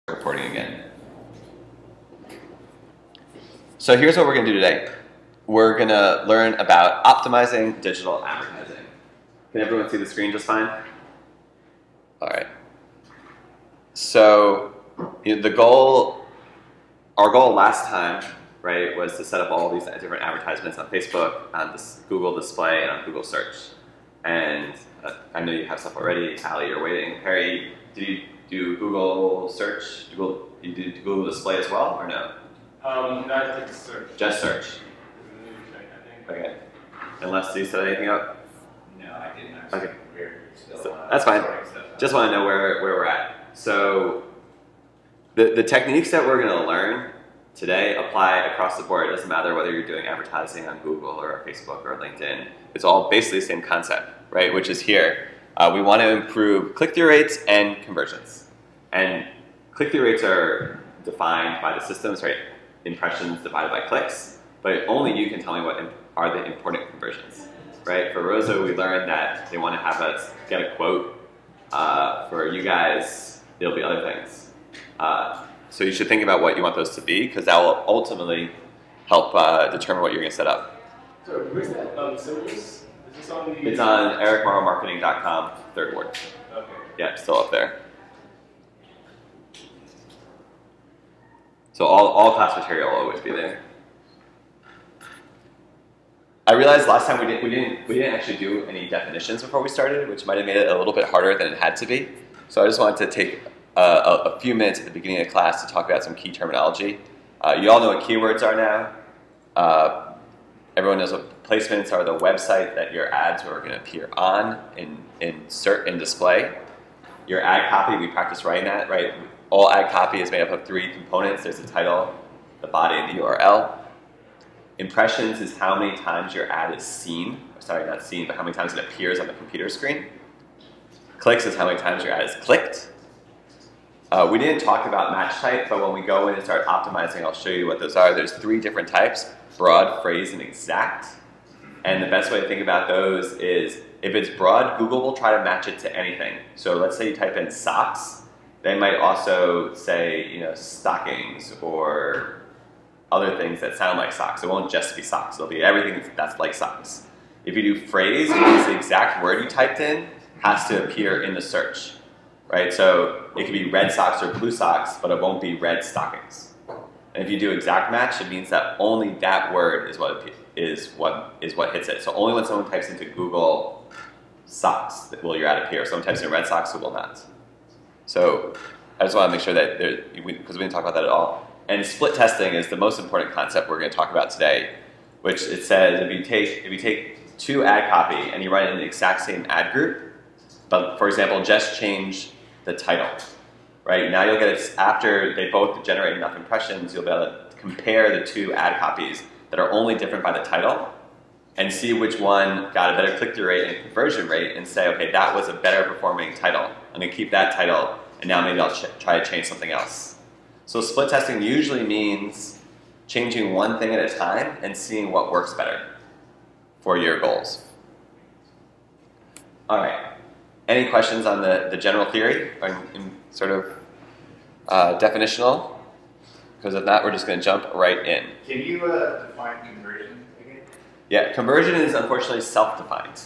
Recording again. So here's what we're going to do today. We're going to learn about optimizing digital advertising. Can everyone see the screen just fine? All right. So our goal last time, right, was to set up all these different advertisements on Facebook, on this Google Display, and on Google Search. And I know you have stuff already. Allie, you're waiting. Harry, did you do Google Search? You did Google Display as well, or no? Not just search. Just search. I think. Okay. Unless you set anything up? No, I didn't actually. Okay. We're still, So, that's fine. Just want to know where we're at. So the techniques that we're going to learn today apply across the board. It doesn't matter whether you're doing advertising on Google or Facebook or LinkedIn. It's all basically the same concept, right? Which is here. We want to improve click-through rates and conversions. And click-through rates are defined by the systems, right? Impressions divided by clicks. But only you can tell me what are the important conversions, right? For Rosa, we learned that they want to have us get a quote. For you guys, it'll be other things. So you should think about what you want those to be, because that will ultimately help determine what you're going to set up. So where's that service? Is this on the... It's on ericmorrowmarketing.com, third word. Okay. Yeah, it's still up there. So all class material will always be there. I realized last time we didn't actually do any definitions before we started, which might have made it a little bit harder than it had to be. So I just wanted to take a few minutes at the beginning of class to talk about some key terminology. You all know what keywords are now. Everyone knows what placements are. The website that your ads are going to appear on in display. Your ad copy, we practice writing that, right? All ad copy is made up of 3 components. There's the title, the body, and the URL. Impressions is how many times your ad is seen. Sorry, not seen, but how many times it appears on the computer screen. Clicks is how many times your ad is clicked. We didn't talk about match type, but when we go in and start optimizing, I'll show you what those are. There's 3 different types: broad, phrase, and exact. And the best way to think about those is, if it's broad, Google will try to match it to anything. So let's say you type in socks. They might also say, stockings or other things that sound like socks. It won't just be socks. It'll be everything that's like socks. If you do phrase, it means the exact word you typed in has to appear in the search, right? So it could be red socks or blue socks, but it won't be red stockings. And if you do exact match, it means that only that word is what hits it. So only when someone types into Google socks will your ad appear. If someone types in red socks, it will not. So I just want to make sure that because we didn't talk about that at all. And split testing is the most important concept we're going to talk about today, which it says if you take 2 ad copy and you run it in the exact same ad group, but for example, just change the title, right? Now you'll get it after they both generate enough impressions, you'll be able to compare the 2 ad copies that are only different by the title and see which one got a better click-through rate and conversion rate and say, okay, that was a better performing title. I'm going to keep that title, and now maybe I'll try to change something else. So split testing usually means changing one thing at a time and seeing what works better for your goals. All right. Any questions on the general theory or in sort of definitional? Because if not, we're just going to jump right in. Can you define conversion again? Yeah, conversion is unfortunately self-defined.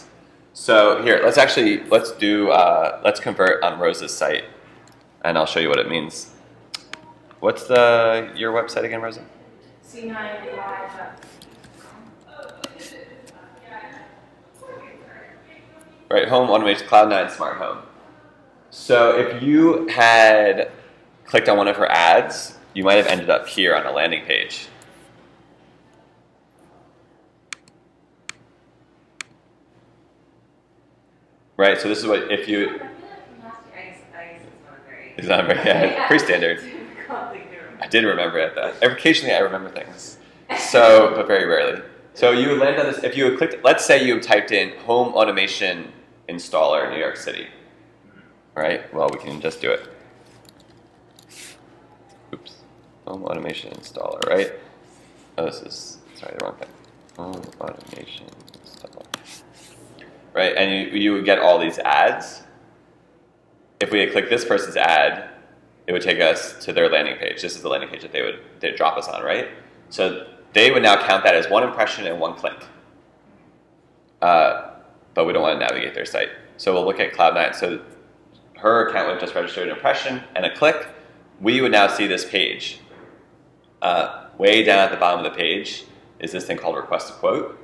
So here, let's convert on Rosa's site, and I'll show you what it means. What's your website again, Rosa? C9live.com. Right, home automation, Cloud9 smart home. So if you had clicked on one of her ads, you might have ended up here on a landing page. Right, so this is what if you. It's not very, yeah, pretty standard. I did remember it though. Occasionally I remember things. So, but very rarely. So you land on this, if you had clicked, let's say you typed in home automation installer New York City. Right? Well, we can just do it. Oops. Home automation installer, right? Oh, sorry, the wrong thing. Home automation installer. Right, and you would get all these ads. If we had clicked this person's ad, it would take us to their landing page. This is the landing page that they'd drop us on, right? So they would now count that as one impression and one click. But we don't want to navigate their site. So we'll look at Cloud9. So her account would have just registered an impression and a click. We would now see this page. Way down at the bottom of the page is this thing called request a quote.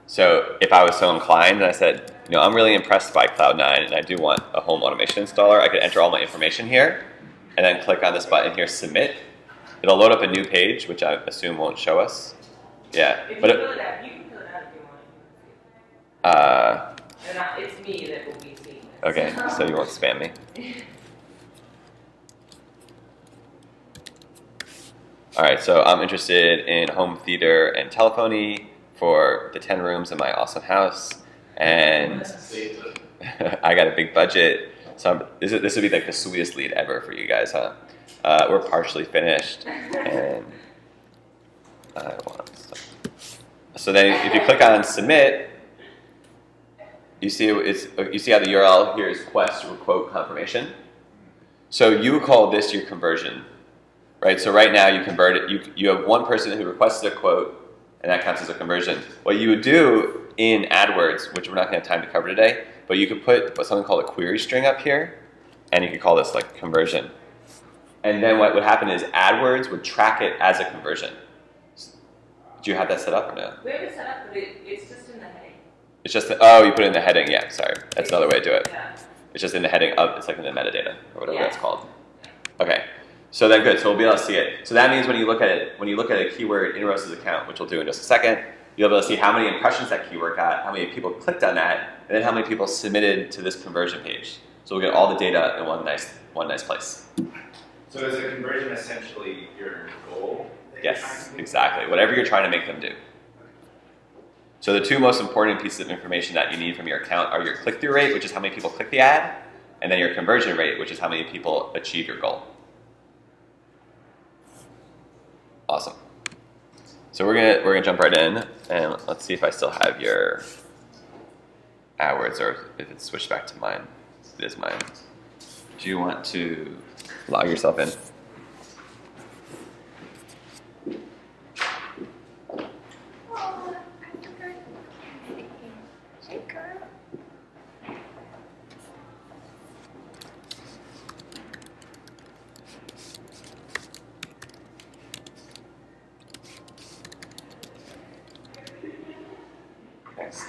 So if I was so inclined and I said, I'm really impressed by Cloud9 and I do want a home automation installer, I could enter all my information here and then click on this button here, submit. It'll load up a new page, which I assume won't show us. Yeah. If but you fill it out, you can fill it out if you want. And it's me that will be seeing it. Okay, so you won't spam me. All right, so I'm interested in home theater and telephony for the 10 rooms in my awesome house, and I got a big budget. So this would be like the sweetest lead ever for you guys, huh? We're partially finished, and I want some. So then, if you click on submit, you see how the URL here is quest or quote confirmation. So you call this your conversion. Right, so right now you convert it. You have one person who requested a quote, and that counts as a conversion. What you would do in AdWords, which we're not going to have time to cover today, but you could put something called a query string up here, and you could call this like conversion. And then what would happen is AdWords would track it as a conversion. Do you have that set up or no? We have it set up, but it's just in the heading. It's just oh, you put it in the heading. Yeah, sorry, that's another way to do it. Yeah. It's just in the heading of. It's like in the metadata or whatever Yeah. that's called. Okay. So then good, so we'll be able to see it. So that means when you look at it, when you look at a keyword in Rose's account, which we'll do in just a second, you'll be able to see how many impressions that keyword got, how many people clicked on that, and then how many people submitted to this conversion page. So we'll get all the data in one nice place. So is a conversion essentially your goal? Yes, exactly. Whatever you're trying to make them do. So the two most important pieces of information that you need from your account are your click-through rate, which is how many people click the ad, and then your conversion rate, which is how many people achieve your goal. Awesome. So we're gonna jump right in, and let's see if I still have your AdWords or if it's switched back to mine. It is mine. Do you want to log yourself in? Thanks.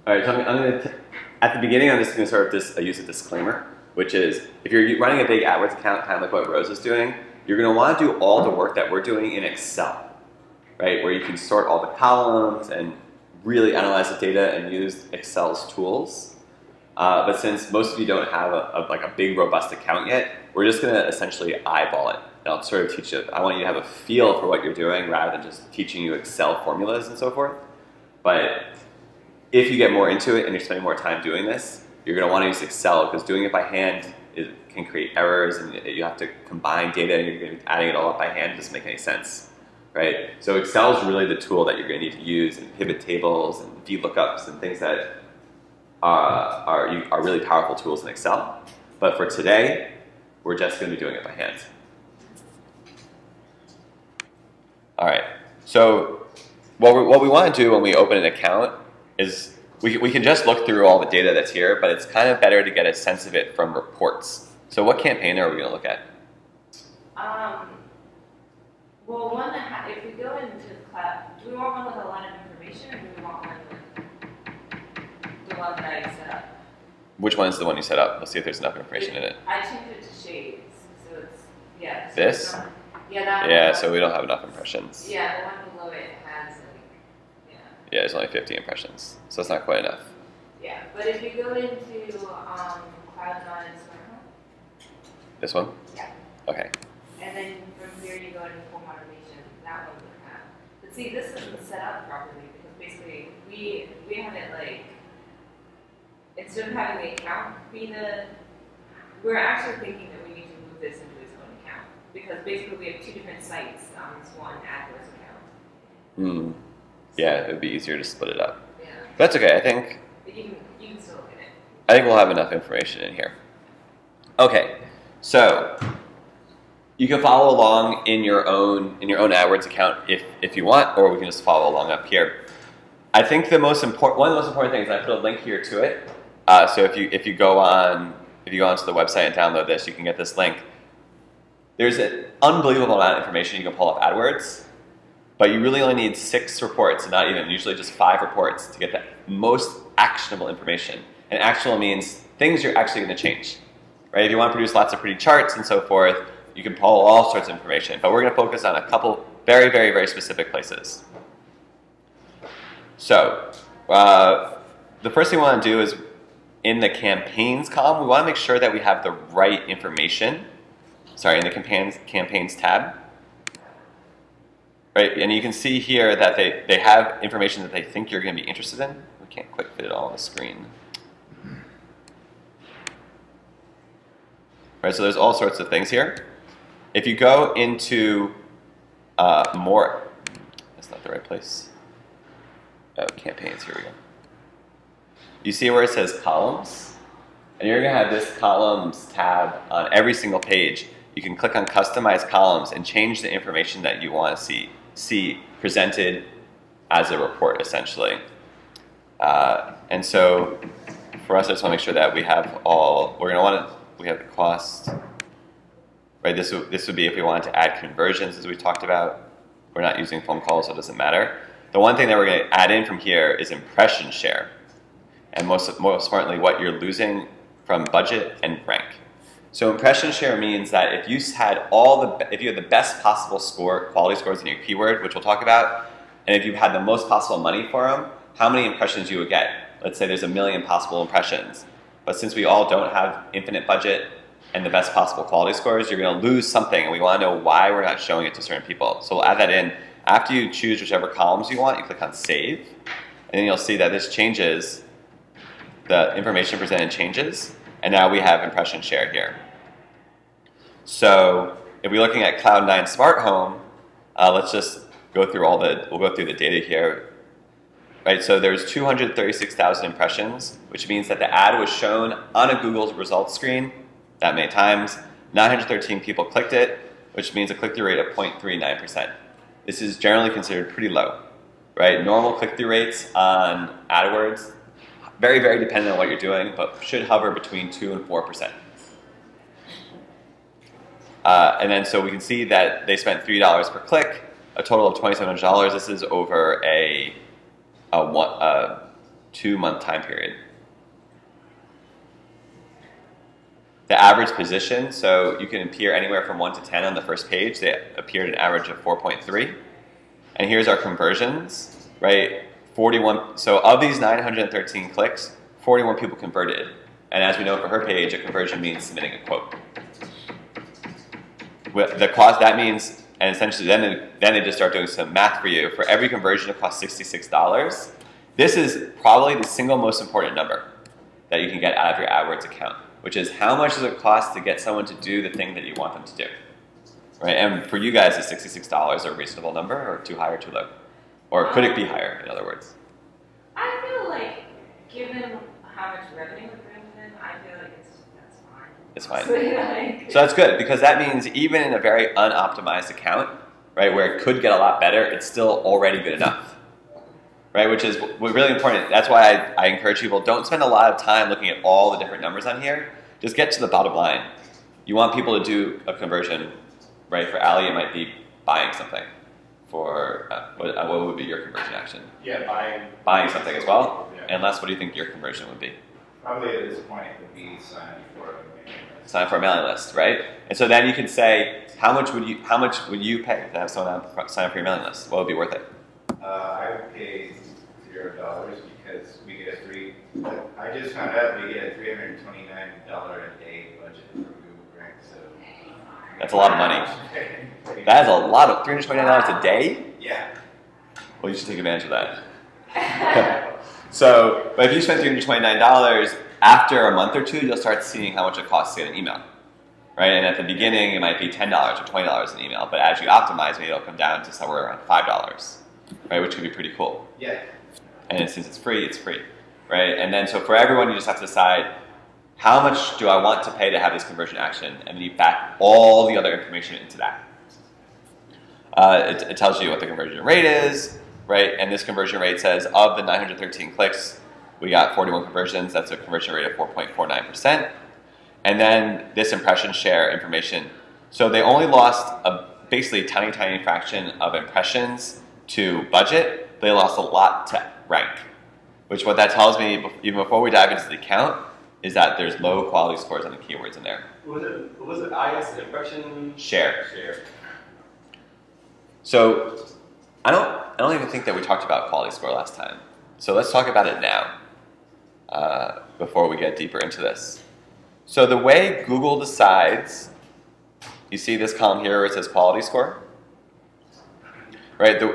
All right, so at the beginning, I'm just going to sort of use a disclaimer, which is if you're running a big AdWords account, kind of like what Rose is doing, you're going to want to do all the work that we're doing in Excel, right? Where you can sort all the columns and really analyze the data and use Excel's tools. But since most of you don't have a big, robust account yet, we're just going to essentially eyeball it. And I'll sort of teach you. I want you to have a feel for what you're doing rather than just teaching you Excel formulas and so forth. But if you get more into it and you're spending more time doing this, you're going to want to use Excel because doing it by hand can create errors and you have to combine data and you're going to be adding it all up by hand. It doesn't make any sense, right? So Excel is really the tool that you're going to need to use, and pivot tables and VLOOKUPs and things that are really powerful tools in Excel. But for today, we're just going to be doing it by hand. All right, so what we want to do when we open an account is we can just look through all the data that's here, but it's kind of better to get a sense of it from reports. So what campaign are we going to look at? Well, one that if we go into the cloud, do we want one with a lot of information, or do we want one with the one that I set up? Which one is the one you set up? Let's see if there's enough information in it. I changed it to shades, so it's yeah. So This? it's not, yeah, that Yeah, one. so we don't have enough impressions. Yeah, the one below it has like Yeah, there's only 50 impressions, so it's not quite enough. yeah. But if you go into Cloud9 and Smart Home, This one? yeah, Okay. and then from here you go into home automation. That one would have. But see, this isn't set up properly because basically we have it like instead of having the account be we're actually thinking that we need to move this into its own account because basically we have two different sites on this one AdWords account. Mm. Yeah, it would be easier to split it up. Yeah. That's okay. I think You can still look at it. I think we'll have enough information in here. Okay, so you can follow along in your own AdWords account if you want, or we can just follow along up here. I think one of the most important things, and I put a link here to it. So if you go onto the website and download this, you can get this link. There's an unbelievable amount of information you can pull off AdWords, but you really only need 6 reports, and not even, usually just 5 reports to get the most actionable information. And actionable means things you're actually going to change, right? If you want to produce lots of pretty charts and so forth, you can pull all sorts of information, but we're going to focus on a couple very, very, very specific places. So the first thing we want to do is in the campaigns column, we want to make sure that we have the right information. Sorry, in the campaigns tab. Right, and you can see here that they have information that they think you're going to be interested in. We can't quite fit it all on the screen. Right, so there's all sorts of things here. If you go into more, that's not the right place. Oh, campaigns, here we go. You see where it says columns? And you're going to have this columns tab on every single page. You can click on customize columns and change the information that you want to see presented as a report, essentially. And so for us, I just want to make sure that we have all, we have the cost, right? This would be if we wanted to add conversions, as we talked about. We're not using phone calls, so it doesn't matter. The one thing that we're going to add in from here is impression share. And most importantly, what you're losing from budget and rank. So impression share means that if you had if you had the best possible quality scores in your keyword, which we'll talk about, and if you had the most possible money for them, how many impressions you would get. Let's say there's 1 million possible impressions. But since we all don't have infinite budget and the best possible quality scores, you're going to lose something, and we want to know why we're not showing it to certain people. So we'll add that in. After you choose whichever columns you want, you click on Save, and then you'll see that this changes, the information presented changes, and now we have impression share here. So if we're looking at Cloud9 Smart Home, let's just go through we'll go through the data here. Right, so there's 236,000 impressions, which means that the ad was shown on a Google's results screen that many times. 913 people clicked it, which means a click-through rate of 0.39%. This is generally considered pretty low, right? Normal click-through rates on AdWords, very, very dependent on what you're doing, but should hover between 2 and 4%. And then so we can see that they spent $3 per click, a total of $2,700. This is over a 2-month time period. The average position, so you can appear anywhere from 1 to 10 on the first page. They appeared an average of 4.3. And here's our conversions, right? 41. So of these 913 clicks, 41 people converted. And as we know for her page, a conversion means submitting a quote. With the cost, that means, and essentially then they just start doing some math for you. For every conversion, it costs $66. This is probably the single most important number that you can get out of your AdWords account, which is how much does it cost to get someone to do the thing that you want them to do, right? And for you guys, is $66 a reasonable number, or too high or too low? Or could it be higher, in other words? I feel like, given how much revenue it brings in, I feel like that's fine. It's fine. So, So that's good, because that means even in a very unoptimized account, right, where it could get a lot better, it's still already good enough, right? Which is really important. That's why I encourage people, don't spend a lot of time looking at all the different numbers on here. Just get to the bottom line. You want people to do a conversion, right? For Ali, it might be buying something. For what would be your conversion action? Yeah, buying something as well. Yeah. And Les, what do you think your conversion would be? Probably at this point would be signing for a mailing list. Sign for a mailing list, right? And so then you can say, how much would you pay to have someone sign up for your mailing list? What would be worth it? I would pay $0 because we get I just found out we get a $329 a day budget from Google Grant, so. That's a lot of money. That is a lot of $329 a day? Yeah. Well, you should take advantage of that. So, but if you spend $329, after a month or two, you'll start seeing how much it costs to get an email, right? And at the beginning, it might be $10 or $20 an email, but as you optimize, maybe it'll come down to somewhere around $5. right? Which could be pretty cool. Yeah. And since it's free, right? And then so for everyone, you just have to decide how much do I want to pay to have this conversion action, and then you back all the other information into that. It tells you what the conversion rate is, right? And this conversion rate says of the 913 clicks, we got 41 conversions. That's a conversion rate of 4.49%. And then this impression share information. So they only lost a basically tiny, tiny fraction of impressions to budget. They lost a lot to rank, which what that tells me, even before we dive into the count, is that there's low quality scores on the keywords in there. What was it IS impression? Share. Share. So I don't even think that we talked about quality score last time. So let's talk about it now before we get deeper into this. So the way Google decides, you see this column here where it says quality score, right? The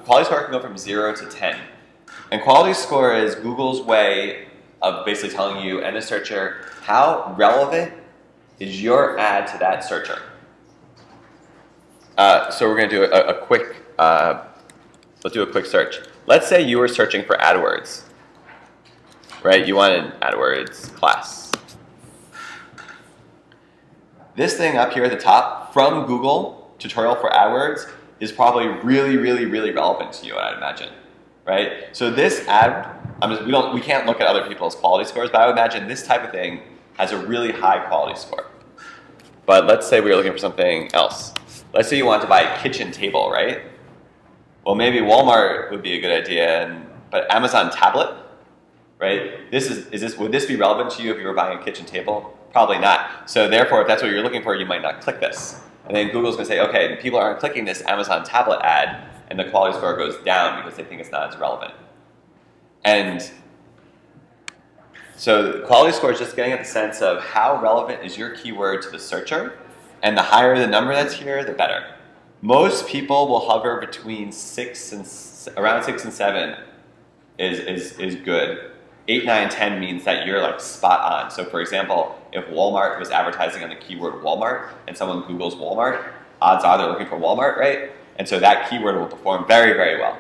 quality score can go from 0 to 10. And quality score is Google's way of basically telling you and the searcher how relevant is your ad to that searcher. So we're going to do a quick, let's do a quick search. Let's say you were searching for AdWords, right? You wanted AdWords class. This thing up here at the top from Google, tutorial for AdWords, is probably really, really, really relevant to you, I'd imagine, right? So this ad, we can't look at other people's quality scores, but I would imagine this type of thing has a really high quality score. But let's say we were looking for something else. Let's say you want to buy a kitchen table, right? Well, maybe Walmart would be a good idea, but Amazon tablet, right? Would this be relevant to you if you were buying a kitchen table? Probably not. So therefore, if that's what you're looking for, you might not click this. And then Google's going to say, okay, people aren't clicking this Amazon tablet ad, and the quality score goes down because they think it's not as relevant. And so the quality score is just getting at the sense of how relevant is your keyword to the searcher, and the higher the number that's here, the better. Most people will hover between around 6 and 7 is good. 8, 9, 10 means that you're like spot on. So for example, if Walmart was advertising on the keyword Walmart and someone Googles Walmart, odds are they're looking for Walmart, right? And so that keyword will perform very, very well.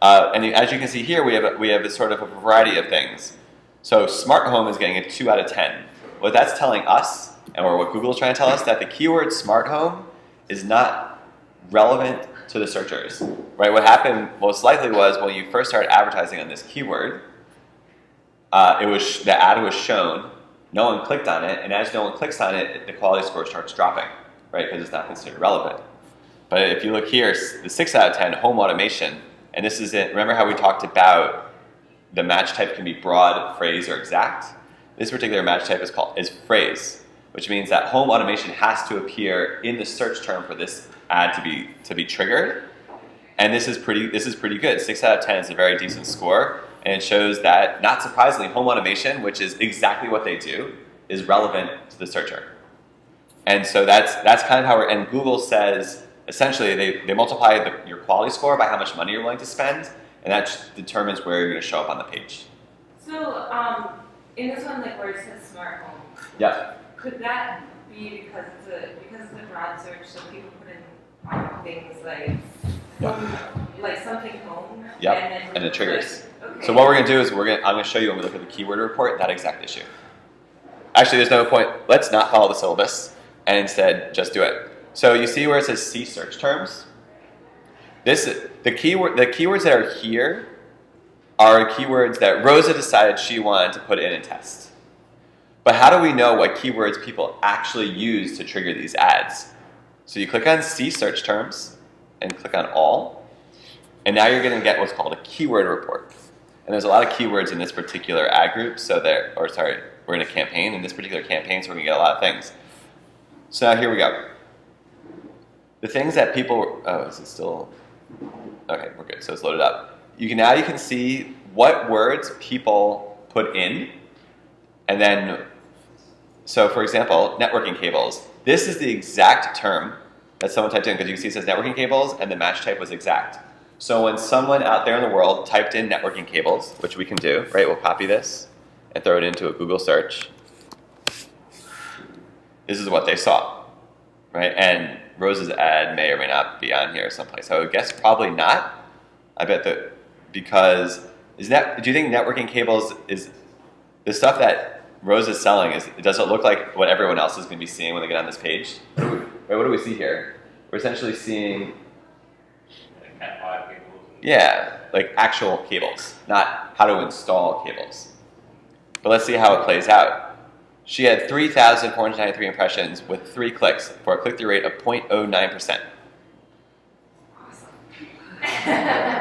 And as you can see here, we have a sort of a variety of things. So smart home is getting a 2 out of 10. What that's telling us, and what Google is trying to tell us, that the keyword smart home is not relevant to the searchers, right? What happened most likely was when you first started advertising on this keyword, the ad was shown, no one clicked on it, and as no one clicks on it, the quality score starts dropping, right? Because it's not considered relevant. But if you look here, the 6 out of 10, home automation, and this is it. Remember how we talked about the match type can be broad, phrase, or exact? This particular match type is phrase, which means that home automation has to appear in the search term for this ad to be triggered. And this is pretty good. 6 out of 10 is a very decent score, and it shows that, not surprisingly, home automation, which is exactly what they do, is relevant to the searcher. And so that's kind of how and Google says, essentially, they multiply your quality score by how much money you're willing to spend, and that determines where you're going to show up on the page. So, in this one, like where it says smart home, Yeah. could that be because it's a broad search, so people put in things like like something home, Yep. And it triggers. Okay. So what we're going to do is I'm going to show you when we look at the keyword report that exact issue. Actually, there's no point. Let's not follow the syllabus and instead just do it. So you see where it says see search terms? The keywords that are here are keywords that Rosa decided she wanted to put in and test. But how do we know what keywords people actually use to trigger these ads? So you click on see search terms and click on all, and now you're going to get what's called a keyword report. And there's a lot of keywords in this particular ad group, we're in a campaign, in this particular campaign, so we're going to get a lot of things. So now here we go. The things that people, is it still, okay, we're good, so it's loaded up. Now you can see what words people put in, and then, so for example, networking cables. This is the exact term that someone typed in, because you can see it says networking cables, and the match type was exact. So when someone out there in the world typed in networking cables, which we can do, right, we'll copy this and throw it into a Google search. This is what they saw, right? And Rose's ad may or may not be on here someplace. I would guess probably not, I bet that because do you think networking cables is the stuff that Rose is selling? Does it look like what everyone else is going to be seeing when they get on this page? What do we see here? We're essentially seeing Cat 5 cables. yeah, like actual cables, not how to install cables. But let's see how it plays out. She had 3,493 impressions with 3 clicks for a click-through rate of 0.09%.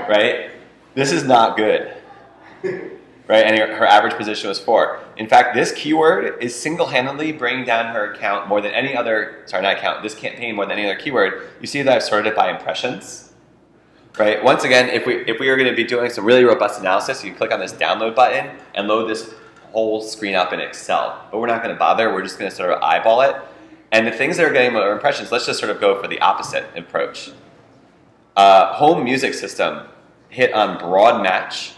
Right? This is not good. Right? And her average position was 4. In fact, this keyword is single-handedly bringing down her account more than any other, sorry, not account, this campaign more than any other keyword. You see that I've sorted it by impressions. Right? Once again, if we are going to be doing some really robust analysis, you can click on this download button and load this whole screen up in Excel. But we're not going to bother. We're just going to sort of eyeball it. And the things that are getting more impressions, let's just sort of go for the opposite approach. Home music system hit on broad match,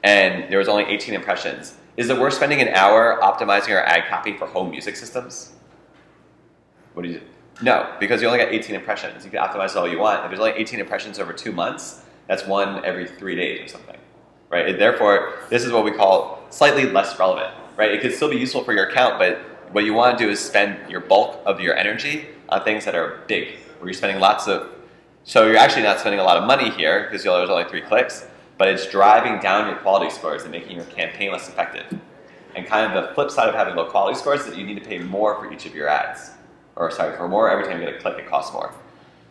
and there was only 18 impressions. Is it worth spending an hour optimizing our ad copy for home music systems? What do you do? No, because you only got 18 impressions. You can optimize it all you want. If there's only 18 impressions over 2 months, that's 1 every 3 days or something, right? And therefore, this is what we call slightly less relevant, right? It could still be useful for your account, but what you want to do is spend your bulk of your energy on things that are big, where you're spending lots of, so you're actually not spending a lot of money here because there's only 3 clicks, but it's driving down your quality scores and making your campaign less effective. And kind of the flip side of having low quality scores is that you need to pay more for each of your ads. Or sorry, for more, every time you get a click, it costs more.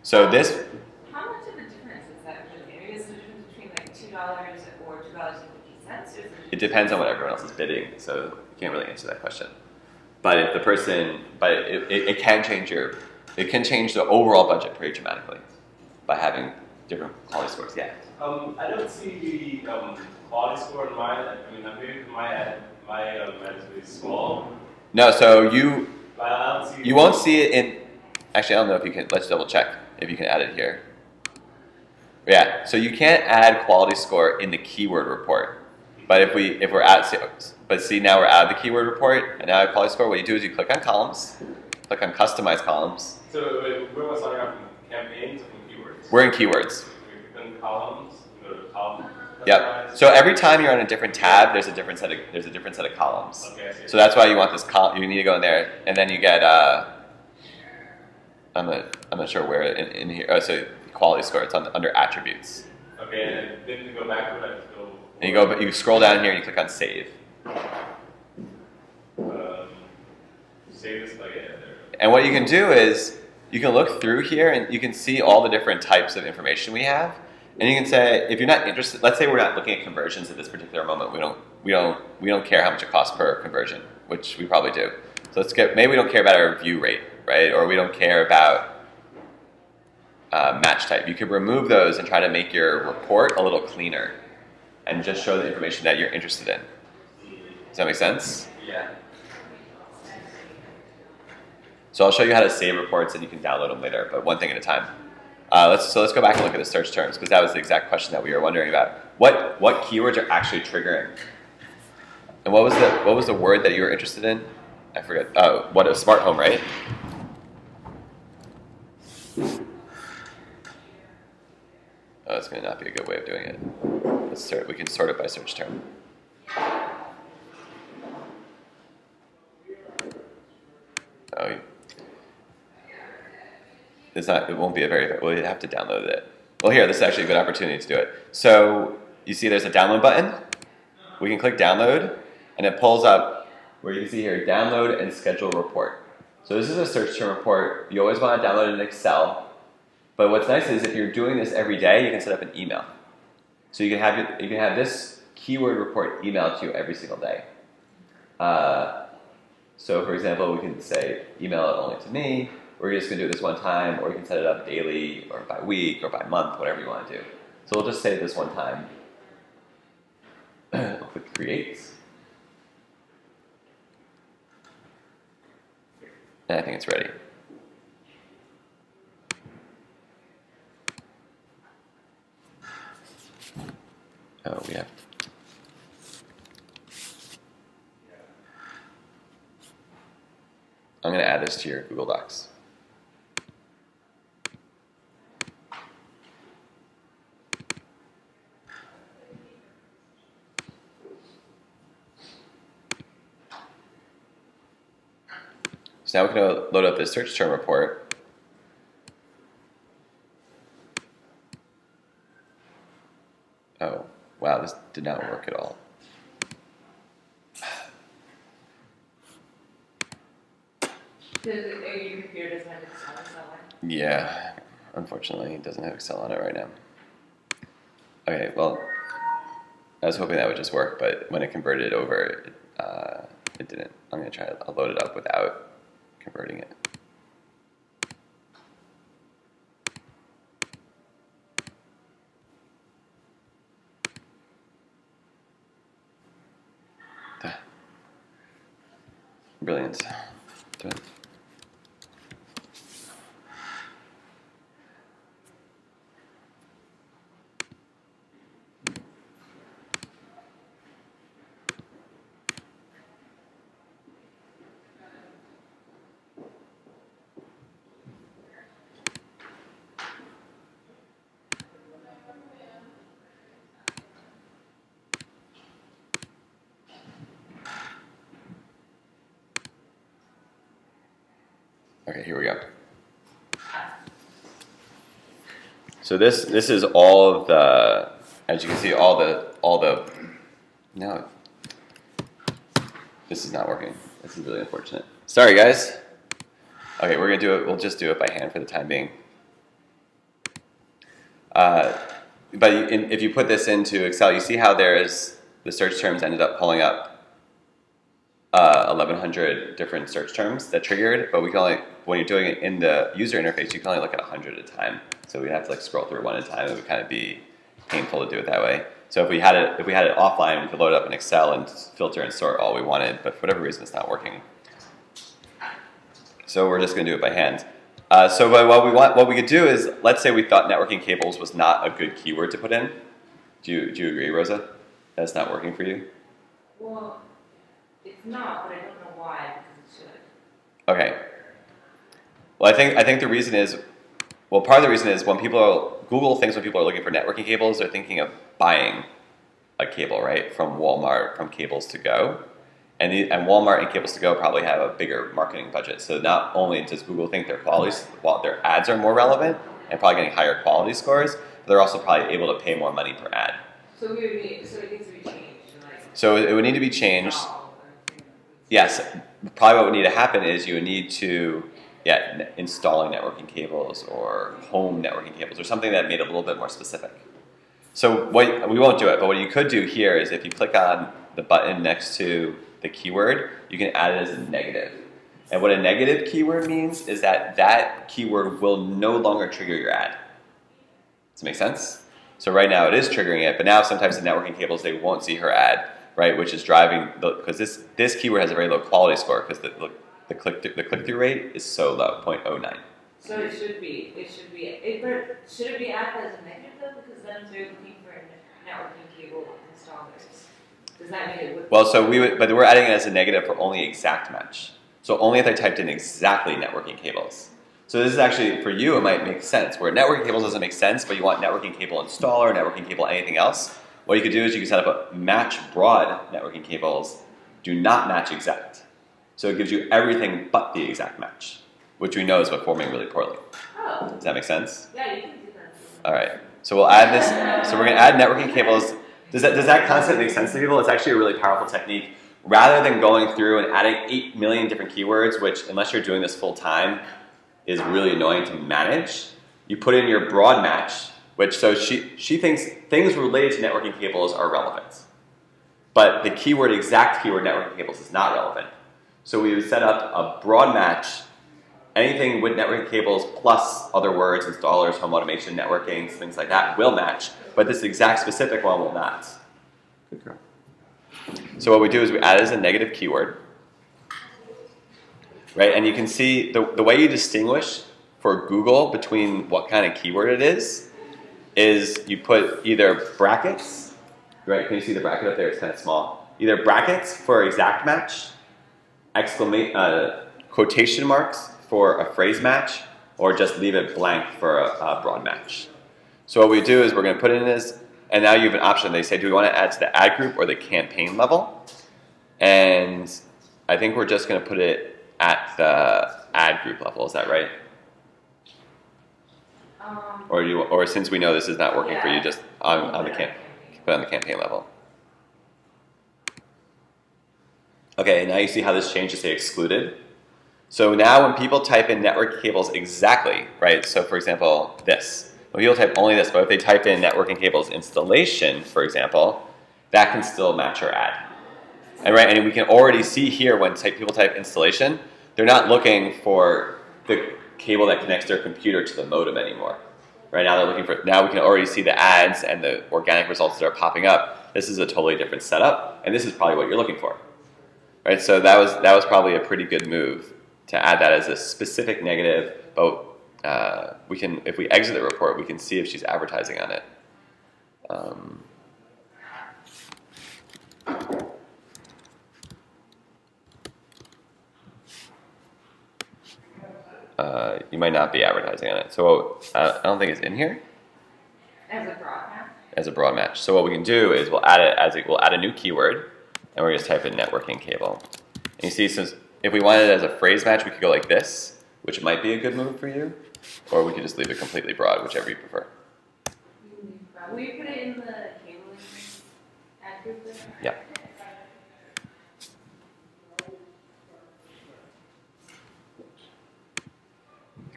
So this... How much of a difference is that really? I mean, is the difference between like $2 or $2.50? It depends on what everyone else is bidding, so you can't really answer that question. But if the person, it can change it can change the overall budget pretty dramatically by having different quality scores. Yeah. I don't see the quality score in mine. I mean, maybe my ad is really small. No, so you But you won't see it in. Actually, I don't know if you can. Let's double check if you can add it here. Yeah. So you can't add quality score in the keyword report. But if we're at, but see now we're out of the keyword report and now I have quality score. What you do is you click on columns, click on customize columns. So where was starting out from campaigns or from keywords? We're in keywords. We click on columns. We go to column. Yep. So every time you're on a different tab, there's a different set of columns. Okay, I see. So that's why you want this column. You need to go in there, and then you get. I'm not sure where in here. Oh, so quality score. It's under attributes. Okay, and then to go back to it, I just go. And you go. You scroll down here and you click on save. Save this like yeah, there. And what you can do is you can look through here and you can see all the different types of information we have. And you can say, if you're not interested, let's say we're not looking at conversions at this particular moment. We don't care how much it costs per conversion, which we probably do. So maybe we don't care about our view rate, right? Or we don't care about match type. You could remove those and try to make your report a little cleaner and just show the information that you're interested in. Does that make sense? Yeah. So I'll show you how to save reports and you can download them later, but one thing at a time. Let's go back and look at the search terms because that was the exact question that we were wondering about. What keywords are actually triggering? And what was the word that you were interested in? I forget. Oh, what a smart home, right? Oh, it's going to not be a good way of doing it. We can sort it by search term. Oh, it won't be a very, well, you have to download it. Well, here, this is actually a good opportunity to do it. So, you see there's a download button. We can click download, and it pulls up where you can see here, download and schedule report. So this is a search term report. You always want to download it in Excel. But what's nice is if you're doing this every day, you can set up an email. So you can have this keyword report emailed to you every single day. So for example, we can say email it only to me. We're just going to do it this one time, or you can set it up daily, or by week, or by month, whatever you want to do. So we'll just say this one time. We'll click create. And I think it's ready. Oh, we have. I'm going to add this to your Google Docs. So now we can load up this search term report. Oh, wow, this did not work at all. Your computer doesn't have Excel, is that why? Yeah, unfortunately, it doesn't have Excel on it right now. Okay, well, I was hoping that would just work, but when it converted over, it didn't. I'm going to try to load it up without converting it. Brilliant. Do it. Okay, here we go. So this is all of the, as you can see, all the. No, this is not working. This is really unfortunate. Sorry, guys. Okay, we're gonna do it. We'll just do it by hand for the time being. But if you put this into Excel, you see how there's the search terms ended up pulling up 1,100 different search terms that triggered, but we can only, when you're doing it in the user interface, you can only look at 100 at a time. So we have to like scroll through one at a time. It would kind of be painful to do it that way. So if we had it offline, we could load it up in Excel and filter and sort all we wanted, but for whatever reason, it's not working. So we're just going to do it by hand. So what we could do is, let's say we thought networking cables was not a good keyword to put in. Do you agree, Rosa? That's not working for you? Well, it's not, but I don't know why, because it should. Okay. Well, I think the reason is, well, part of the reason is when Google thinks when people are looking for networking cables, they're thinking of buying a cable, right, from Walmart, from Cables to Go. And Walmart and Cables to Go probably have a bigger marketing budget. So not only does Google think their ads are more relevant and probably getting higher quality scores, but they're also probably able to pay more money per ad. So it needs to be changed. So it would need to be changed. Yes, probably what would need to happen is you would need to, installing networking cables or home networking cables or something that made it a little bit more specific. So we won't do it, but what you could do here is if you click on the button next to the keyword, you can add it as a negative. And what a negative keyword means is that keyword will no longer trigger your ad. Does it make sense? So right now it is triggering it, but now sometimes the networking cables, they won't see her ad, right? Which is driving, because this keyword has a very low quality score because the click-through rate is so low, 0.09. So it should be should it be added as a negative though? Because then they're looking for networking cable installers. Does that mean it would? Well, but we're adding it as a negative for only exact match. So only if I typed in exactly networking cables. So this is actually, for you, it might make sense. Where networking cables doesn't make sense, but you want networking cable installer, networking cable anything else, what you could do is you can set up a match broad networking cables, do not match exact. So it gives you everything but the exact match, which we know is performing really poorly. Oh. Does that make sense? Yeah, you can do that. All right. So we'll add this. So we're going to add networking cables. Does that concept make sense to people? It's actually a really powerful technique. Rather than going through and adding 8 million different keywords, which unless you're doing this full time, is really annoying to manage, you put in your broad match, which so she thinks things related to networking cables are relevant. But the exact keyword networking cables is not relevant. So we would set up a broad match, anything with networking cables plus other words, installers, home automation, networking, things like that will match, but this exact specific one will not. Good girl. So what we do is we add it as a negative keyword, right? And you can see the way you distinguish for Google between what kind of keyword it is you put either brackets, right? Can you see the bracket up there? It's kind of small. Either brackets for exact match, quotation marks for a phrase match, or just leave it blank for a broad match. So what we do is we're going to put it in this, and now you have an option. They say, do we want to add to the ad group or the campaign level? And I think we're just going to put it at the ad group level. Is that right? Or since we know this is not working for you, just on the put it on the campaign level. Okay, now you see how this changed to say excluded. So now when people type in network cables exactly, right? So for example, this. When people type only this, but if they type in networking cables installation, for example, that can still match your ad. And we can already see here when people type installation, they're not looking for the cable that connects their computer to the modem anymore. Right now they're looking for, now we can already see the ads and the organic results that are popping up. This is a totally different setup, and this is probably what you're looking for. Right, so that was probably a pretty good move to add that as a specific negative, but we can, if we exit the report, we can see if she's advertising on it. You might not be advertising on it. So I don't think it's in here. As a broad match? As a broad match. So what we can do is we'll add it we'll add a new keyword, and we're going to type in networking cable. And you see, since if we wanted it as a phrase match, we could go like this, which might be a good move for you, or we could just leave it completely broad, whichever you prefer. Will you put it in the cable ad group then? Yeah.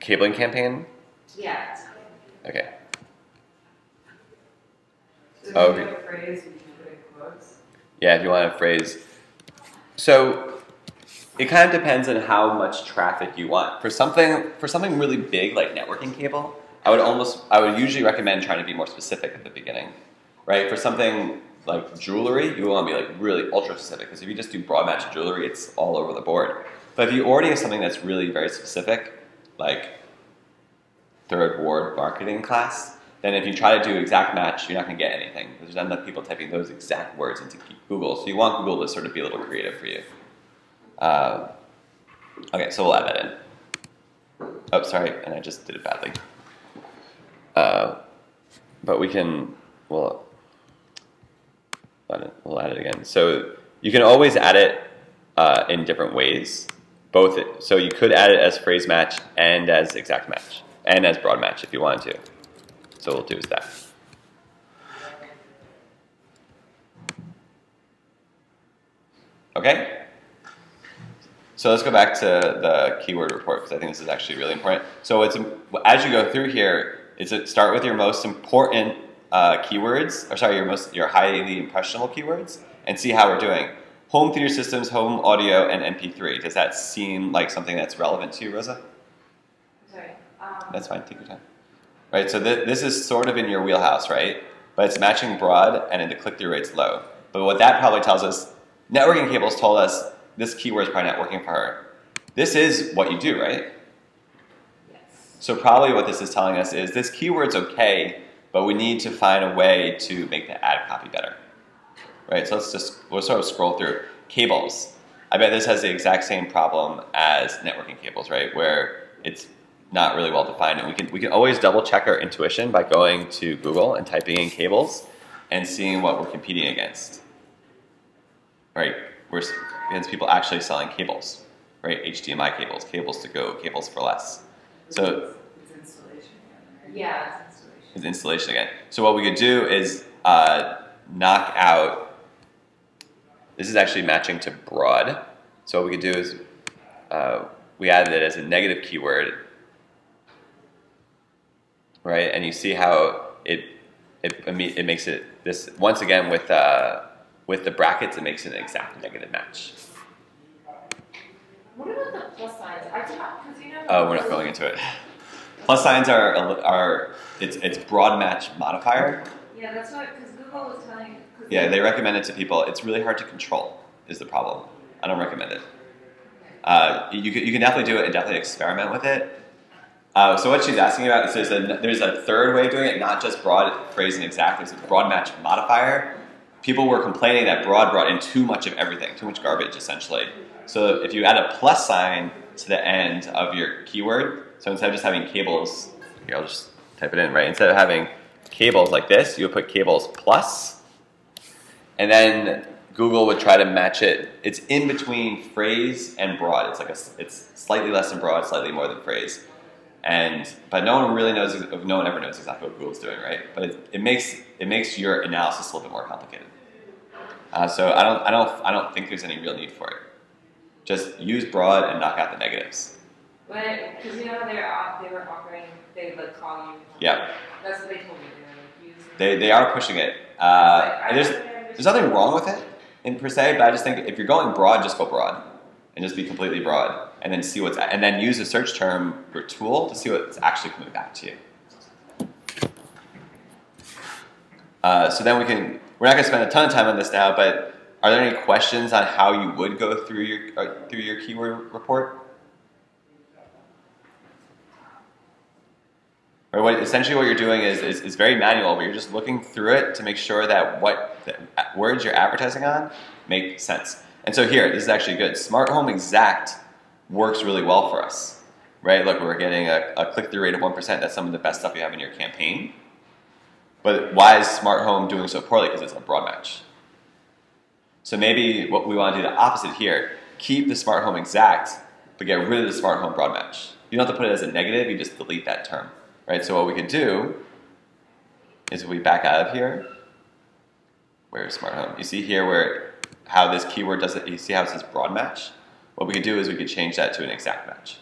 Cabling campaign? Yeah. Okay. So if Oh, you have a phrase, you can put in quotes. Yeah, if you want a phrase. So it kind of depends on how much traffic you want. For something really big like networking cable, I would usually recommend trying to be more specific at the beginning, right? For something like jewelry, you want to be like really ultra specific, because if you just do broad match jewelry, it's all over the board. But if you already have something that's really very specific, like third ward marketing class, then if you try to do exact match, you're not going to get anything. There's not enough people typing those exact words into Google. So you want Google to sort of be a little creative for you. Okay, so we'll add that in. Oh, sorry, and I just did it badly. But we'll add it again. So you can always add it in different ways. So you could add it as phrase match and as exact match and as broad match if you wanted to. So what we'll do is that. Okay? So let's go back to the keyword report, because I think this is actually really important. So as you go through here, start with your most important keywords, or sorry, your highly impressionable keywords, and see how we're doing. Home theater systems, home audio, and MP3. Does that seem like something that's relevant to you, Rosa? Sorry. That's fine, take your time. Right, so this is sort of in your wheelhouse, right? But it's matching broad, and the click-through rate's low. But what that probably tells us, networking cables told us this keyword is probably not working for her. This is what you do, right? Yes. So probably what this is telling us is this keyword's okay, but we need to find a way to make the ad copy better. Right, so we'll sort of scroll through. Cables. I bet this has the exact same problem as networking cables, right? Where it's not really well defined. And we can always double check our intuition by going to Google and typing in cables and seeing what we're competing against. Right, we're against people actually selling cables, right? HDMI cables, cables to go, cables for less. So It's installation again, right? Yeah. It's installation. it's installation again. So what we could do is knock out. This is actually matching to broad. So what we could do is we added it as a negative keyword, right? And you see how it makes it this once again with the brackets. It makes it an exact negative match. What about the plus signs? Because you know. Oh, we're not going into it. Plus signs are it's broad match modifier. Yeah, that's what, because Google was telling. Yeah, they recommend it to people. It's really hard to control is the problem. I don't recommend it. You can definitely do it and definitely experiment with it. So what she's asking about is there's a third way of doing it, not just broad, phrase, and exact. There's a broad match modifier. People were complaining that broad brought in too much of everything, too much garbage, essentially. So if you add a plus sign to the end of your keyword, so instead of just having cables, here, I'll just type it in, right? Instead of having cables like this, you would put cables plus, and then Google would try to match it. It's in between phrase and broad. It's slightly less than broad, slightly more than phrase. But no one really knows. No one ever knows exactly what Google's doing, right? But it makes your analysis a little bit more complicated. So I don't think there's any real need for it. Just use broad and knock out the negatives. Because you know they were offering, they would call you. Yeah. That's what they told me. They are pushing it. And there's nothing wrong with it per se, but I just think if you're going broad, just go broad and just be completely broad, and then see and then use a search term or tool to see what's actually coming back to you. So then we're not going to spend a ton of time on this now, but are there any questions on how you would go through your keyword report? Or essentially what you're doing is very manual, but you're just looking through it to make sure that the words you're advertising on make sense. And so here, this is actually good. Smart Home Exact works really well for us, right? Look, we're getting a click-through rate of 1%. That's some of the best stuff you have in your campaign. But why is Smart Home doing so poorly? Because it's a broad match. So maybe what we want to do the opposite here. Keep the Smart Home Exact, but get rid of the Smart Home broad match. You don't have to put it as a negative, you just delete that term. Right, so what we could do is if we back out of here, where's Smart Home? You see here how this keyword does it, you see how it says broad match? What we could do is we could change that to an exact match.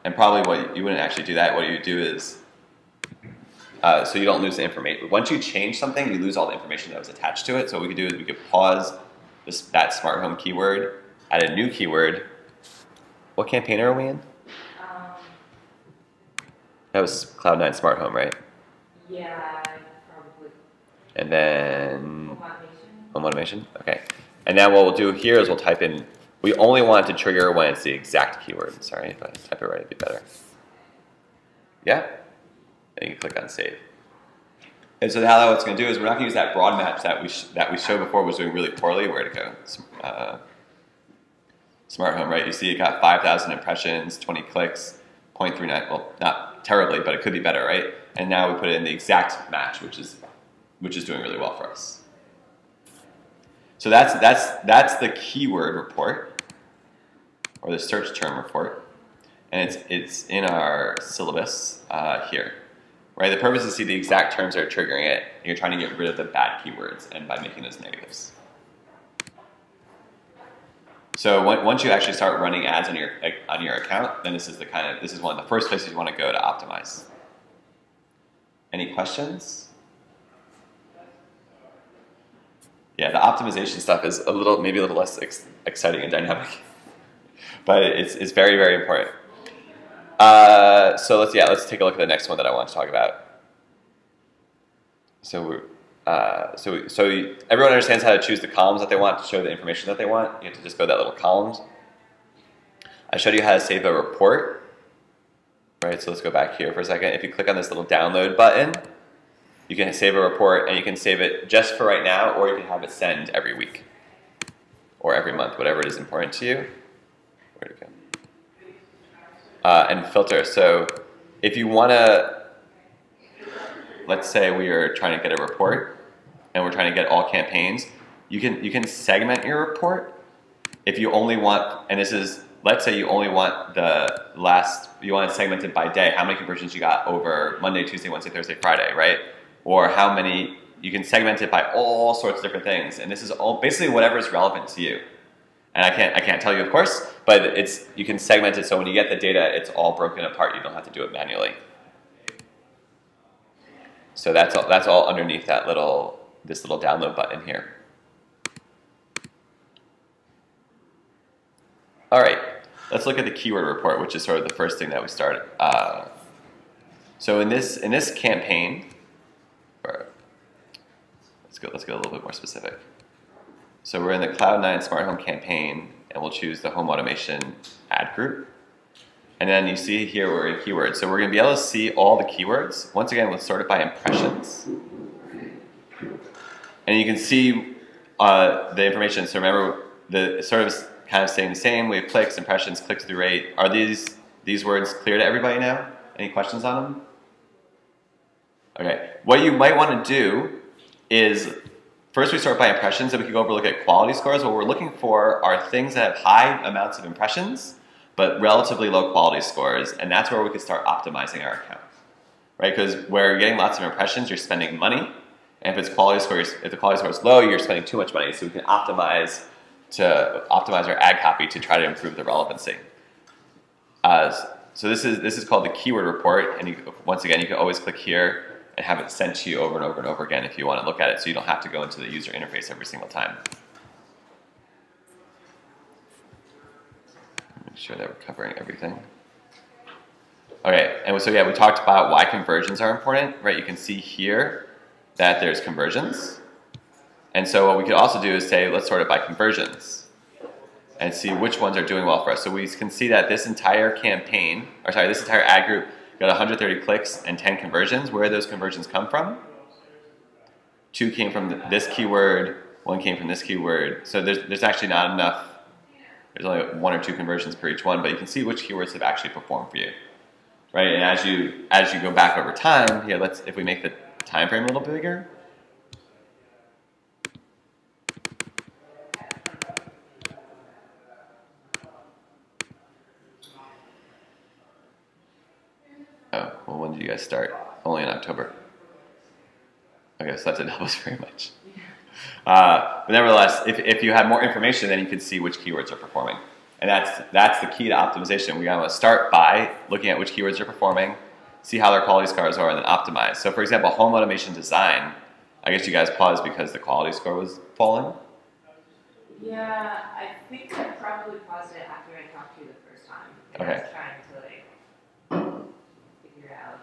And probably you wouldn't actually do that. What you would do is, so you don't lose the information. Once you change something, you lose all the information that was attached to it. So what we could do is we could pause that Smart Home keyword, add a new keyword. What campaign are we in? That was Cloud9 Smart Home, right? Yeah, probably. And then Home automation. Home automation? Okay. And now what we'll do here is we'll type in, we only want it to trigger when it's the exact keyword. Sorry, if I type it right, it'd be better. Yeah? And you can click on save. And so now what it's going to do is we're not going to use that broad match that we showed before was doing really poorly. Where'd it go? Smart Home, right? You see it got 5,000 impressions, 20 clicks, 0.39, well, not terribly, but it could be better, right? And now we put it in the exact match, which is doing really well for us. So that's the keyword report, or the search term report, and it's in our syllabus here, right? The purpose is to see the exact terms that are triggering it, and you're trying to get rid of the bad keywords, and by making those negatives. So once you actually start running ads on your account, then this is one of the first places you want to go to optimize. Any questions? Yeah, the optimization stuff is maybe a little less exciting and dynamic, but it's very, very important. So let's take a look at the next one that I want to talk about. So everyone understands how to choose the columns that they want to show the information that they want. You have to just go to that little columns. I showed you how to save a report. Right, so let's go back here for a second. If you click on this little download button, you can save a report, and you can save it just for right now, or you can have it send every week or every month, whatever is important to you. Where'd it go? And filter. So if you want to, let's say we are trying to get a report, and we're trying to get all campaigns, you can segment your report if you only want, and this is, let's say you only want you want it segmented by day, how many conversions you got over Monday, Tuesday, Wednesday, Thursday, Friday, right? Or how many, you can segment it by all sorts of different things, and this is all basically whatever is relevant to you. And I can't tell you, of course, but you can segment it so when you get the data, it's all broken apart. You don't have to do it manually. So that's all underneath this little download button here. All right, let's look at the keyword report, which is sort of the first thing that we started. So in this campaign, let's get a little bit more specific. So we're in the Cloud9 Smart Home campaign, and we'll choose the home automation ad group. And then you see here we're in keywords. So we're going to be able to see all the keywords. Once again, let's sort it by impressions. And you can see the information. So remember, the sort of kind of staying the same. We have clicks, impressions, click-through rate. Are these words clear to everybody now? Any questions on them? Okay. What you might want to do is, first we sort by impressions, and we can go over look at quality scores. What we're looking for are things that have high amounts of impressions, but relatively low quality scores, and that's where we can start optimizing our account, right? Because where you're getting lots of impressions, you're spending money, and if the quality score is low, you're spending too much money. So we can optimize our ad copy to try to improve the relevancy. So this is called the keyword report, and once again, you can always click here and have it sent to you over and over and over again if you want to look at it, so you don't have to go into the user interface every single time. Make sure that we're covering everything. Okay, and so yeah, we talked about why conversions are important, right? You can see here that there's conversions. And so what we could also do is say, let's sort it by conversions and see which ones are doing well for us. So we can see that this entire campaign, or sorry, this entire ad group got 130 clicks and 10 conversions. Where do those conversions come from? 2 came from this keyword, 1 came from this keyword. So there's actually not enough. There's only 1 or 2 conversions per each one, but you can see which keywords have actually performed for you, right? And as you go back over time, here, if we make the time frame a little bigger. Oh, well, when did you guys start? Only in October. Okay, so that didn't help us very much. But nevertheless, if you have more information, then you can see which keywords are performing. And that's the key to optimization. We want to start by looking at which keywords are performing, see how their quality scores are, and then optimize. So for example, home automation design, I guess you guys paused because the quality score was falling? Yeah, I think I probably paused it after I talked to you the first time. Okay. I was trying to figure it out.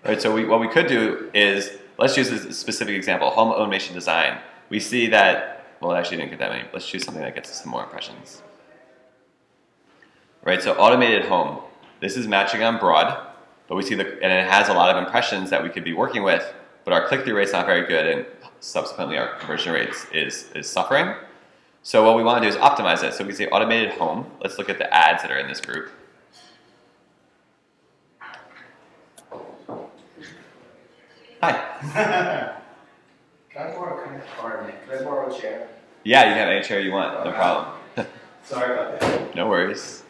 All right, so what we could do is, let's use this specific example, home automation design. We see that, well, it actually didn't get that many. Let's choose something that gets us some more impressions. Right, so automated home. This is matching on broad, but we see and it has a lot of impressions that we could be working with, but our click-through rate's not very good, and subsequently our conversion rates is suffering. So what we want to do is optimize it. So we say automated home. Let's look at the ads that are in this group. Hi. Can I borrow a chair? Yeah, you can have any chair you want, no problem. Sorry about that. No worries.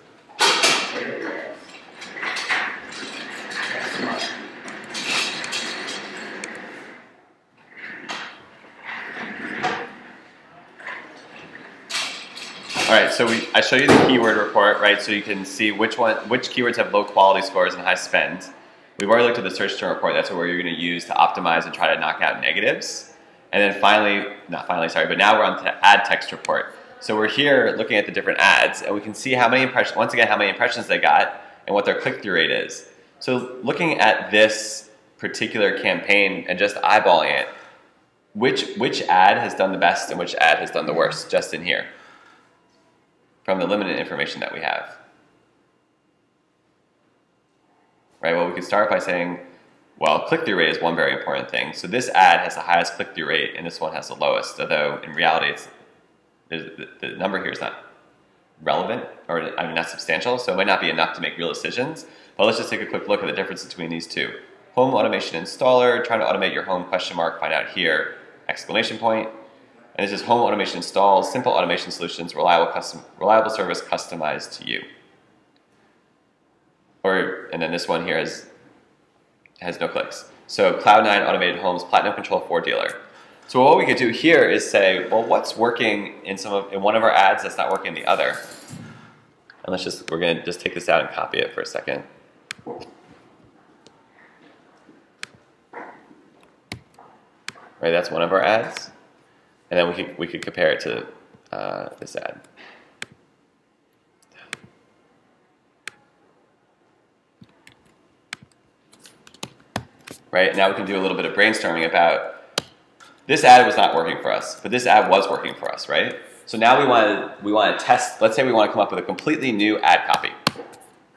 All right, so I show you the keyword report, right? So you can see which keywords have low quality scores and high spend. We've already looked at the search term report. That's what you're going to use to optimize and try to knock out negatives. And then but now we're on to ad text report. So we're here looking at the different ads, and we can see how many impressions they got and what their click-through rate is. So looking at this particular campaign and just eyeballing it, which ad has done the best and which ad has done the worst, just in here, from the limited information that we have. Right, well, we could start by saying, well, click-through rate is one very important thing. So this ad has the highest click-through rate, and this one has the lowest, although in reality, the number here is not relevant, or not substantial, so it might not be enough to make real decisions. But let's just take a quick look at the difference between these two. Home automation installer, trying to automate your home, question mark, find out here, exclamation point. And this is home automation install, simple automation solutions, reliable service customized to you. And then this one here has no clicks. So Cloud9 automated homes, platinum control 4 dealer. So what we could do here is say, well, what's working in one of our ads that's not working in the other? And we're gonna just take this out and copy it for a second. Right, that's one of our ads. And then we could compare it to this ad. Right, now we can do a little bit of brainstorming about this ad was not working for us, but this ad was working for us, right? So now we want to test. Let's say we want to come up with a completely new ad copy.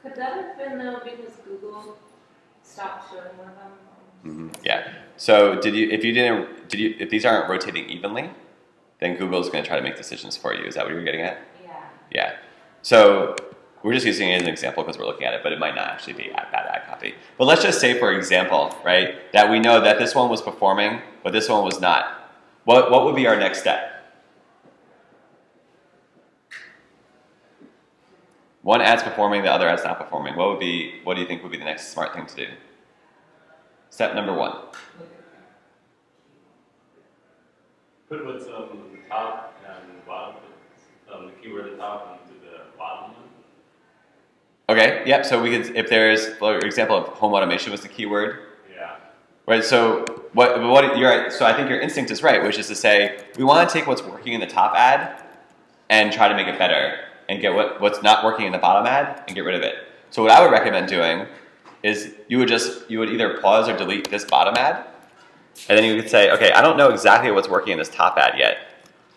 Could that have been though because Google stopped showing one of them? Yeah. So if these aren't rotating evenly, then Google's going to try to make decisions for you. Is that what you're getting at? Yeah. Yeah. So we're just using it as an example because we're looking at it, but it might not actually be a bad ad copy. But let's just say, for example, right, that we know that this one was performing, but this one was not. What would be our next step? One ad's performing, the other ad's not performing. What do you think would be the next smart thing to do? Step number 1. Put what's the top and bottom, the keyword at the top and to the bottom one. Okay, yep, so we could, if there's, for example, if home automation was the keyword. Yeah. Right, so so I think your instinct is right, which is to say, we want to take what's working in the top ad and try to make it better, and get what's not working in the bottom ad and get rid of it. So what I would recommend doing is you would either pause or delete this bottom ad, and then you could say, okay, I don't know exactly what's working in this top ad yet,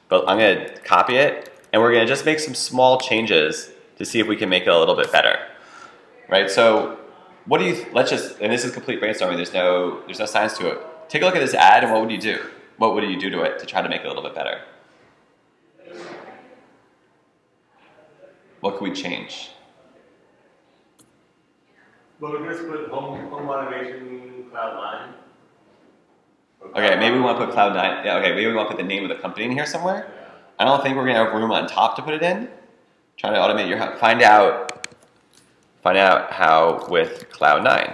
but I'm going to copy it, and we're going to just make some small changes to see if we can make it a little bit better, right? So what do you, and this is complete brainstorming, there's no science to it. Take a look at this ad, and what would you do? What would you do to it to try to make it a little bit better? What could we change? Well, we're going to put home automation cloud 9. Okay, maybe we want to put cloud 9. Yeah, okay, maybe we want to put the name of the company in here somewhere. Yeah. I don't think we're going to have room on top to put it in. Trying to automate your house. Find out how with cloud 9,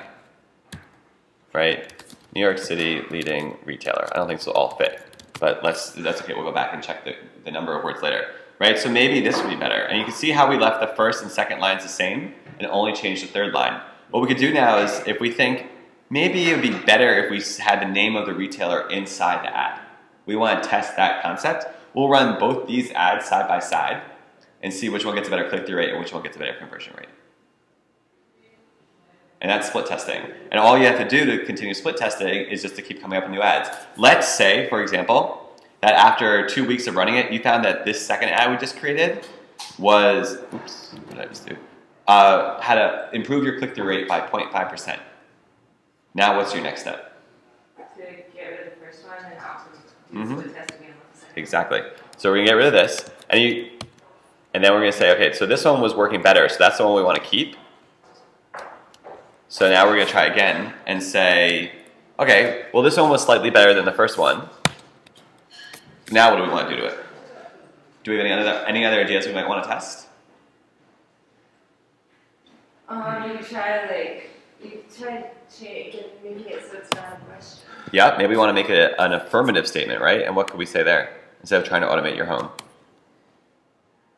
right? New York City leading retailer. I don't think this will all fit, but that's okay. We'll go back and check the number of words later, right? So maybe this would be better. And you can see how we left the first and second lines the same and only changed the third line. What we could do now is, if we think maybe it would be better if we had the name of the retailer inside the ad. We want to test that concept. We'll run both these ads side by side and see which one gets a better click-through rate and which one gets a better conversion rate. And that's split testing. And all you have to do to continue split testing is just to keep coming up with new ads. Let's say, for example, that after 2 weeks of running it, you found that this second ad we just created was, oops, what did I just do? Had to improve your click-through rate by 0.5%. Now what's your next step? To get rid of the first one and also split test again with the second. Exactly. So we're gonna get rid of this, and then we're gonna say, okay, so this one was working better, so that's the one we want to keep. So now we're gonna try again and say, okay, well this one was slightly better than the first one. Now what do we want to do to it? Do we have any other ideas we might want to test? You try making it so it's not a question. Yeah, maybe we want to make it an affirmative statement, right? And what could we say there instead of trying to automate your home?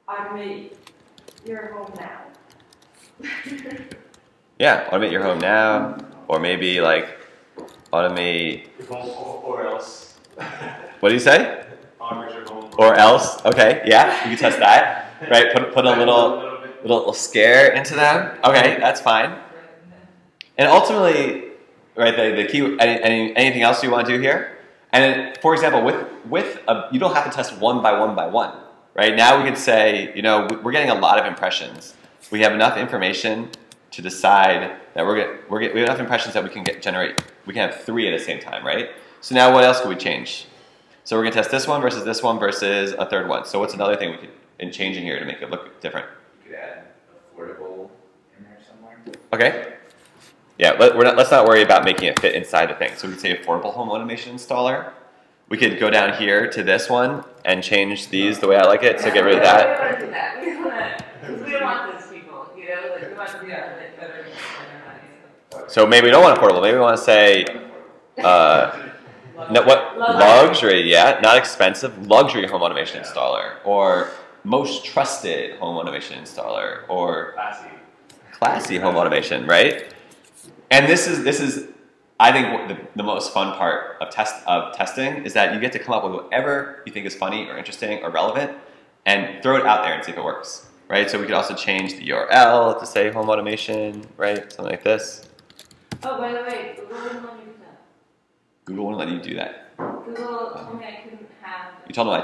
Automate your home now. Yeah, automate your home now, or maybe like automate. Or else. What do you say? Automate your home. Or else. Okay, yeah, you can test that. Right, put a little scare into them. Okay, that's fine. And ultimately, right, the key. Anything else you want to do here? And then, for example, you don't have to test one by one. Right now, we could say, we're getting a lot of impressions. We have enough information to decide that we have enough impressions that we can generate. We can have 3 at the same time, right? So now, what else could we change? So we're gonna test this one versus a third one. So what's another thing we could change in here to make it look different? You could add affordable in there somewhere. Okay. Yeah, let's not worry about making it fit inside the thing. So we could say affordable home automation installer. We could go down here to this one and change these the way I like it, so get rid of that. We don't want to do that. We don't want those people, we want to be better. So maybe we don't want affordable. Maybe we want to say, luxury, yeah, not expensive, luxury home automation installer, or most trusted home automation installer, or classy home automation, right? And this is I think the most fun part of testing is that you get to come up with whatever you think is funny or interesting or relevant and throw it out there and see if it works, right? So we could also change the URL to say home automation, right? Something like this. Oh, by the way, Google wouldn't let me do that. Google wouldn't let you do that. Google told me I couldn't have. You told them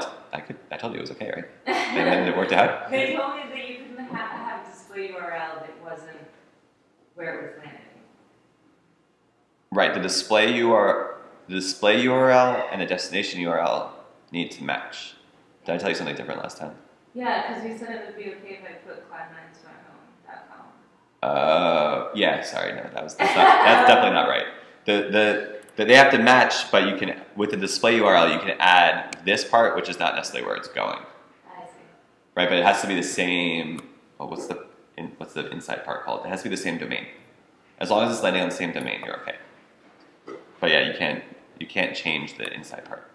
I told you it was okay, right? And then it worked out? They told me that you couldn't have a display URL that wasn't where it was landing. Right, the display URL and the destination URL need to match. Did I tell you something different last time? Yeah, because you said it would be okay if I put cloud9smart.com. Yeah, sorry, no, that's definitely not right. The but they have to match, but you can, with the display URL, you can add this part, which is not necessarily where it's going. I see. Right, but it has to be the same, oh, what's the inside part called? It has to be the same domain. As long as it's landing on the same domain, you're okay. But yeah, you can't change the inside part.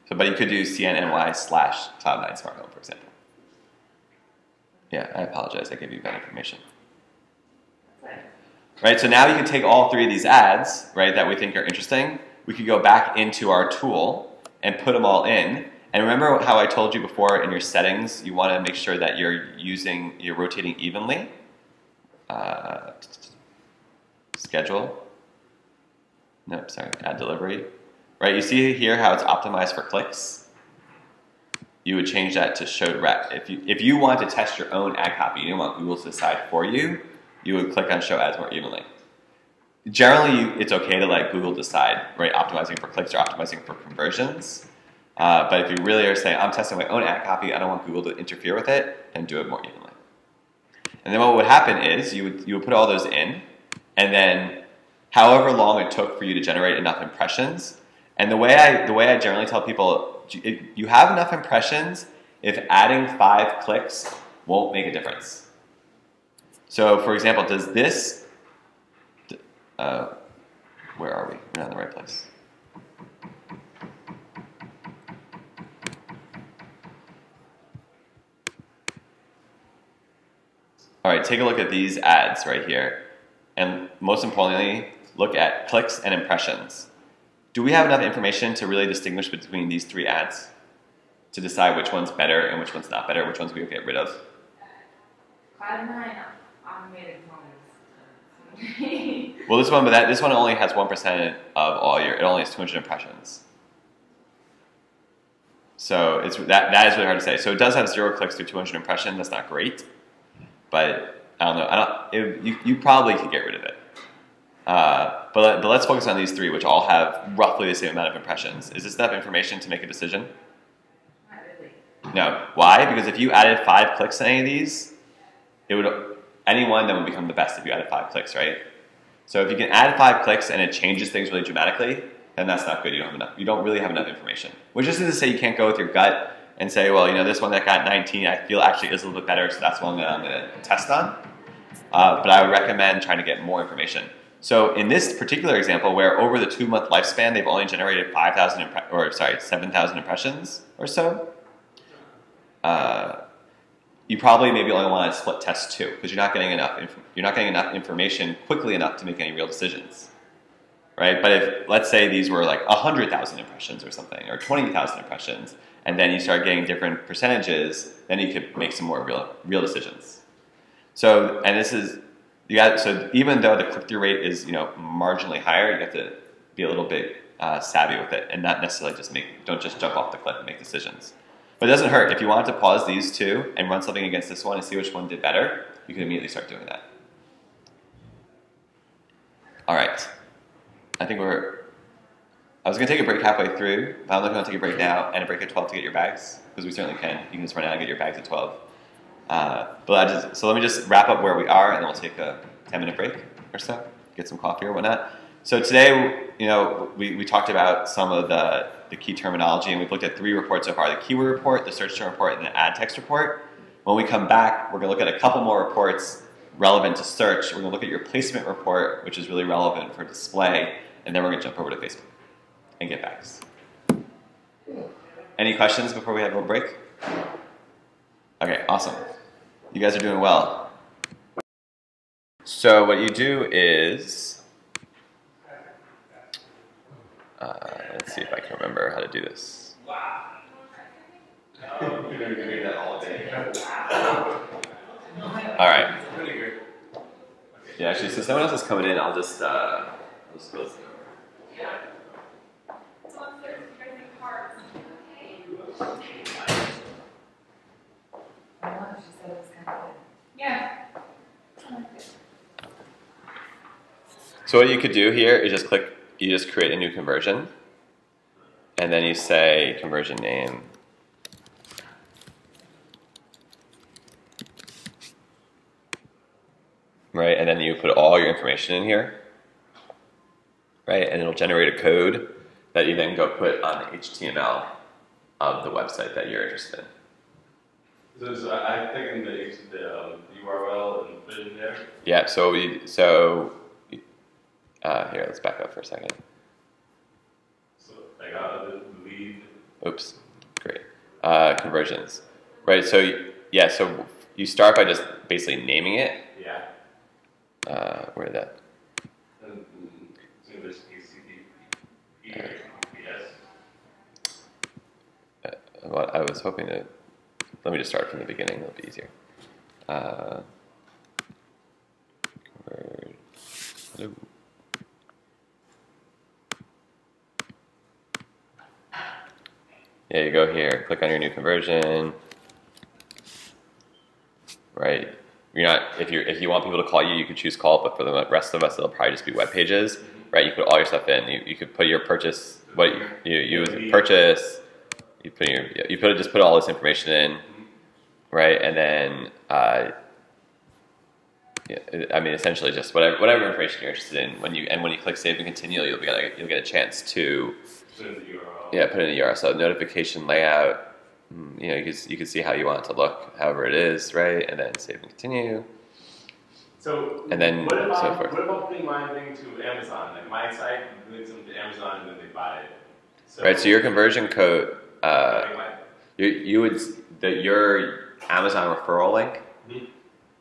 So, but you could do cnny/cloud9 smart home, for example. Yeah, I apologize, I gave you bad information. Right, so now you can take all three of these ads, right, that we think are interesting. We could go back into our tool and put them all in. And remember how I told you before in your settings, you want to make sure that you're rotating evenly. Schedule. Nope, sorry, ad delivery. Right, you see here how it's optimized for clicks? You would change that to show rec. If you want to test your own ad copy, you don't want Google to decide for you, you would click on show ads more evenly. Generally, it's okay to let Google decide, right, optimizing for clicks or optimizing for conversions. But if you really are saying, I'm testing my own ad copy, I don't want Google to interfere with it, then do it more evenly. And then what would happen is you would put all those in, and then however long it took for you to generate enough impressions. And the way I generally tell people, you have enough impressions if adding 5 clicks won't make a difference. So for example, does this, where are we? We're not in the right place. All right, take a look at these ads right here. And most importantly, look at clicks and impressions. Do we have enough information to really distinguish between these 3 ads? To decide which one's better and which one's not better, which ones we would get rid of? Cloud9 automated moments. Well, this one only has 1% of all it only has 200 impressions. So that is really hard to say. So it does have 0 clicks through 200 impressions. That's not great, but I don't know. You probably could get rid of it. But let's focus on these 3, which all have roughly the same amount of impressions. Is this enough information to make a decision? Not really. No. Why? Because if you added 5 clicks to any of these, any one of them would become the best if you added 5 clicks, right? So if you can add 5 clicks and it changes things really dramatically, then that's not good. You don't really have enough information. Which isn't to say you can't go with your gut and say, well, this one that got 19, I feel actually is a little bit better, so that's one that I'm going to test on. But I would recommend trying to get more information. So in this particular example, where over the 2-month lifespan, they've only generated 7,000 impressions or so, you probably maybe only want to split test 2 because you're not getting enough information quickly enough to make any real decisions, right? But if let's say these were like 100,000 impressions or something, or 20,000 impressions, and then you start getting different percentages, then you could make some more real decisions. So so even though the click-through rate is marginally higher, you have to be a little bit savvy with it and not necessarily don't just jump off the cliff and make decisions. But it doesn't hurt. If you wanted to pause these 2 and run something against this one and see which one did better, you can immediately start doing that. All right. I was going to take a break halfway through, but I'm not going to take a break now and a break at 12 to get your bags, because we certainly can. You can just run out and get your bags at 12. So let me just wrap up where we are, and then we'll take a 10-minute break or so, get some coffee or whatnot. So today, we talked about some of the key terminology, and we've looked at 3 reports so far: the keyword report, the search term report, and the ad text report. When we come back, we're going to look at a couple more reports relevant to search. We're going to look at your placement report, which is really relevant for display, and then we're going to jump over to Facebook and get bags. Any questions before we have a little break? Okay, awesome. You guys are doing well. So what you do is, let's see if I can remember how to do this. All right. Yeah, actually, since someone else is coming in, I'll just close it. So what you could do here is you just create a new conversion, and then you say conversion name. Right, and then you put all your information in here. right? And it'll generate a code that you then go put on the HTML of the website that you're interested in. So I take in the URL and put it in there. Yeah. So here, let's back up for a second. So I got the lead. Oops. Great. Conversions. Right. So yeah. So you start by just basically naming it. Yeah. Where did that? And so there's HTTP or HTTPS. Well, I was hoping to. Let me just start from the beginning. That'll be easier. Hello. Yeah, you go here. Click on your new conversion. Right. You're not. If you want people to call you, you could choose call. But for the rest of us, it'll probably just be web pages. Right. You put all your stuff in. You could put your purchase. What you purchase. Just put all this information in. Right, and then I mean, essentially, just whatever information you're interested in. When you click save and continue, you'll get a chance to Put in the URL. put in the URL. So notification layout, you can see how you want it to look, however it is, right, and then save and continue. So And then what if so forth. What about putting my thing to Amazon? Like my site links them to Amazon and then they buy it. Right, so your conversion code, Like, your Amazon referral link,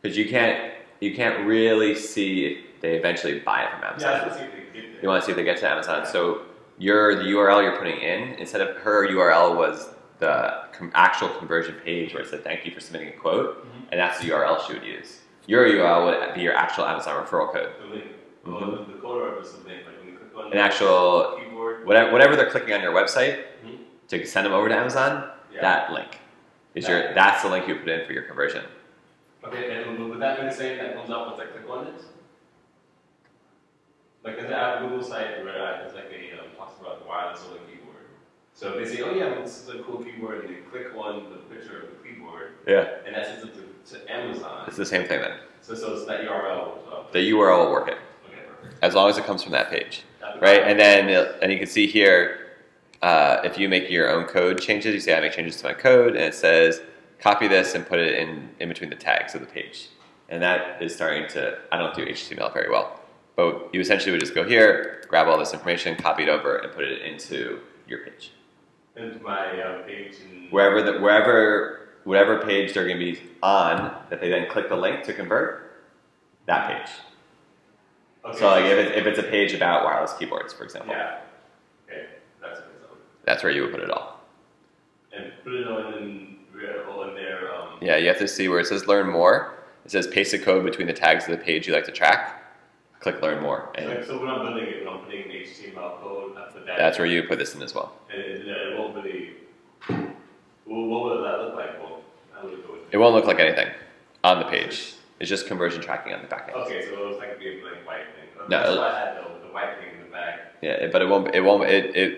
because you can't really see if they eventually buy it from Amazon. yeah, let's see if they get there. You want to see if they get to Amazon. So the URL you're putting in, instead of her URL was the actual conversion page where it said thank you for submitting a quote, and that's the URL she would use. Your URL would be your actual Amazon referral code. The link. Well, the code or just the link. Like when you click on An actual keyboard. whatever they're clicking on your website to send them over to Amazon. Yeah. That link is that's the link you put in for your conversion. Okay, and would that be the same that comes up once I click on it? Like there's a Google site where it's like talks about the wireless solar keyboard. So if they say, oh yeah, well, this is a cool keyboard, and they click on the picture of the keyboard, Yeah. and that sends it to Amazon. It's the same thing then. So it's that URL. The URL will work it Okay, perfect. as long as it comes from that page, right? And then you can see here if you make your own code changes. You say I make changes to my code, and it says copy this and put it in between the tags of the page. And that is starting to. I don't do HTML very well, but you essentially would just go here, grab all this information, copy it over, and put it into your page. Into my page. And Whatever page they're going to be on, that they then click the link to convert, that page. Okay, So like if it's a page about wireless keyboards, for example, yeah. Okay, that's what it's on. that's where you would put it all. And put it on in there. Yeah, you have to see where it says learn more. It says paste the code between the tags of the page you like to track. Click learn more. And So when I'm building it, when I'm putting an HTML code, I put that. that's where you put this in as well. And it won't really. Well, what would that look like? Well, how would it go? It won't look like anything on the page. It's just conversion tracking on the back end. Okay, so it looks like a big like white thing. No, That's why I had the white thing in the back. Yeah, but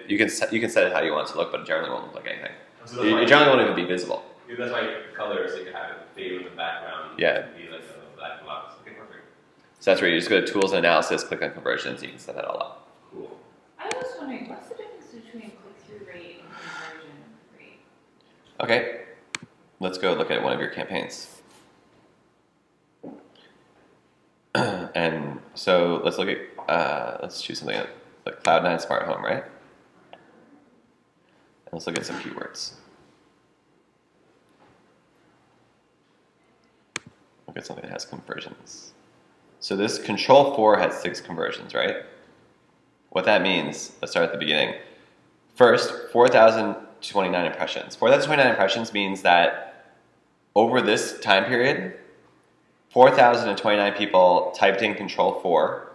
you can set it how you want it to look, but it generally won't look like anything. So It generally won't even be visible. that's why you color so you can have it fade in the background. Yeah. And be like a black box. Okay, perfect. So that's where you just go to tools and analysis, click on conversions, you can set that all up. Cool. I was wondering, what's the difference between click-through rate and conversion rate? Okay, let's go look at one of your campaigns. And so let's look at, let's choose something like Cloud9 Smart Home, right? And let's look at some keywords. Look at something that has conversions. So this control 4 has 6 conversions, right? What that means, let's start at the beginning. First, 4,029 impressions. 4,029 impressions means that over this time period, 4,029 people typed in control 4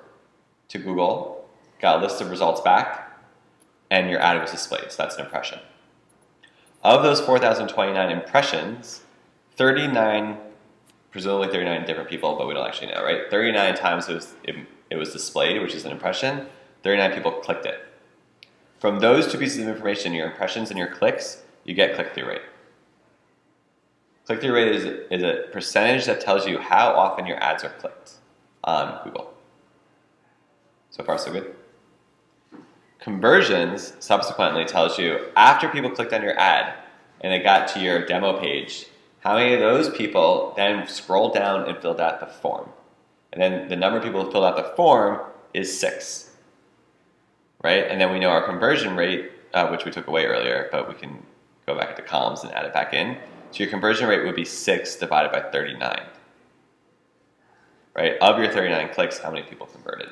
to Google, got a list of results back, and your ad was displayed. So that's an impression. Of those 4,029 impressions, 39, presumably 39 different people, but we don't actually know, right? 39 times it was displayed, which is an impression. 39 people clicked it. From those two pieces of information, your impressions and your clicks, you get click-through rate. Click-through rate is a percentage that tells you how often your ads are clicked on Google. So far, so good? Conversions subsequently tells you after people clicked on your ad and they got to your demo page, how many of those people then scrolled down and filled out the form. And then the number of people who filled out the form is 6, right? And then we know our conversion rate, which we took away earlier, but we can go back into columns and add it back in. So your conversion rate would be 6 divided by 39, right? Of your 39 clicks, how many people converted?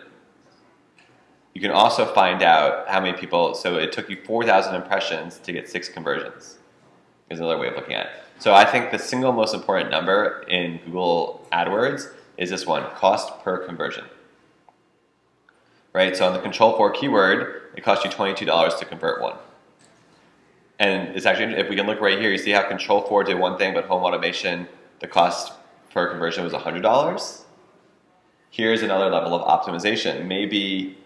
You can also find out how many people, so it took you 4,000 impressions to get 6 conversions, is another way of looking at it. So I think the single most important number in Google AdWords is this one, cost per conversion. Right, so on the control for keyword, it costs you $22 to convert one. And it's actually, if we can look right here, you see how control 4 did one thing, but home automation, the cost per conversion was $100. Here's another level of optimization. Maybe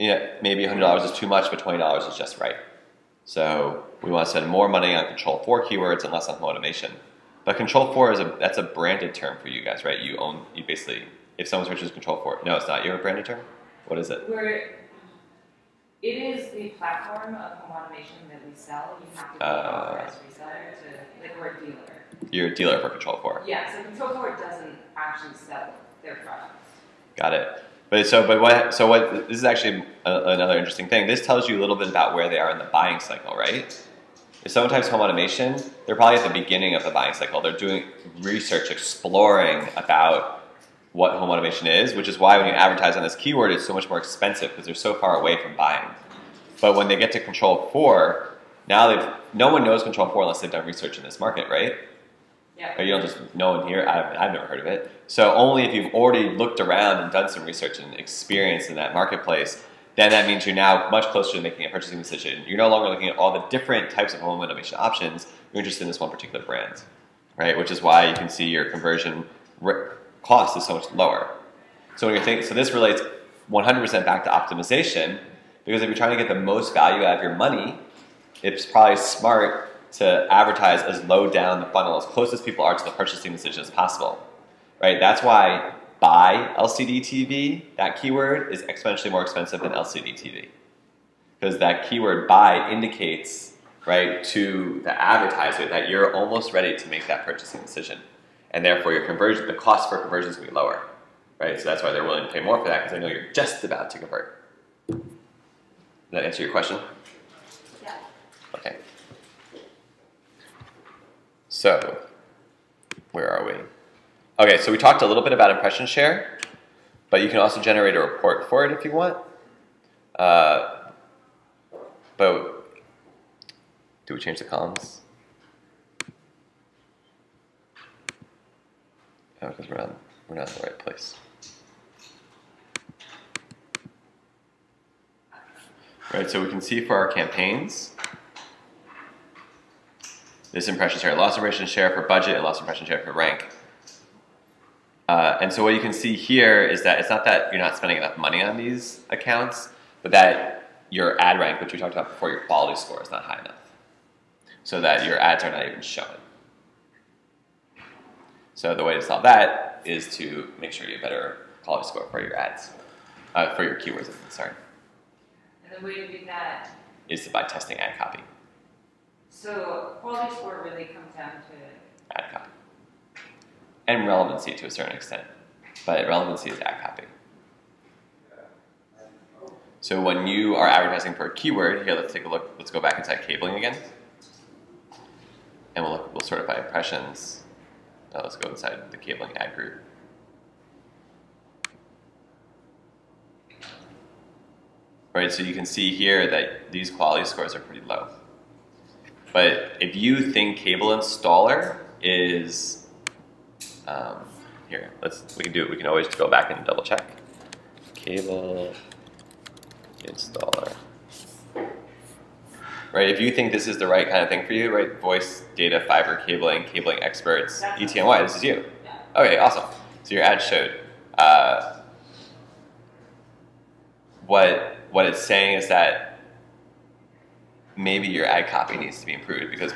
$100 is too much, but $20 is just right. So we want to spend more money on control 4 keywords and less on home automation. But control 4 that's a branded term for you guys, right? You basically, if someone searches control 4, no, it's not your branded term? What is it? It is the platform of home automation that we sell. You have to be an authorized reseller to, like, we're a dealer. You're a dealer for control 4. Yeah, so control 4 doesn't actually sell their products. Got it. This is actually another interesting thing. This tells you a little bit about where they are in the buying cycle, right? If someone types home automation, they're probably at the beginning of the buying cycle. They're doing research, exploring about what home automation is, which is why when you advertise on this keyword, it's so much more expensive because they're so far away from buying. But when they get to control 4, now no one knows control 4 unless they've done research in this market, right? Yeah. Or you don't just know one here. I've never heard of it. So only if you've already looked around and done some research and experience in that marketplace, then that means you're now much closer to making a purchasing decision. You're no longer looking at all the different types of home automation options. You're interested in this one particular brand, right? Which is why you can see your conversion cost is so much lower. So when you're thinking, so this relates 100% back to optimization, because if you're trying to get the most value out of your money, it's probably smart to advertise as low down the funnel, as close as people are to the purchasing decision as possible, right? That's why buy LCD TV, that keyword, is exponentially more expensive than LCD TV. Because that keyword buy indicates, right, to the advertiser that you're almost ready to make that purchasing decision. And therefore your conversion, the cost for conversion is going to be lower, right? So that's why they're willing to pay more for that, because they know you're just about to convert. Does that answer your question? Yeah. Okay. So, where are we? Okay, so we talked a little bit about impression share, but you can also generate a report for it if you want. But do we change the columns? Oh, because we're not in the right place. Right, so we can see for our campaigns, this impression share, loss impression share for budget, and loss impression share for rank. And so what you can see here is that it's not that you're not spending enough money on these accounts, but that your ad rank, which we talked about before, your quality score is not high enough. So that your ads are not even showing. So the way to solve that is to make sure you have a better quality score for your ads, for your keywords, sorry. And the way to do that is by testing ad copy. So quality score really comes down to Ad copy. And relevancy to a certain extent. But relevancy is ad copy. So when you are advertising for a keyword, here let's take a look, let's go back inside cabling again. And we'll sort it by impressions. Now let's go inside the cabling ad group. Right, so you can see here that these quality scores are pretty low. But if you think cable installer is, here, we can do it. We can always go back and double check. Cable installer. Right, if you think this is the right kind of thing for you, right, voice, data, fiber, cabling, cabling experts, ETNY, this is you. Okay, awesome. So your ad showed. What it's saying is that maybe your ad copy needs to be improved because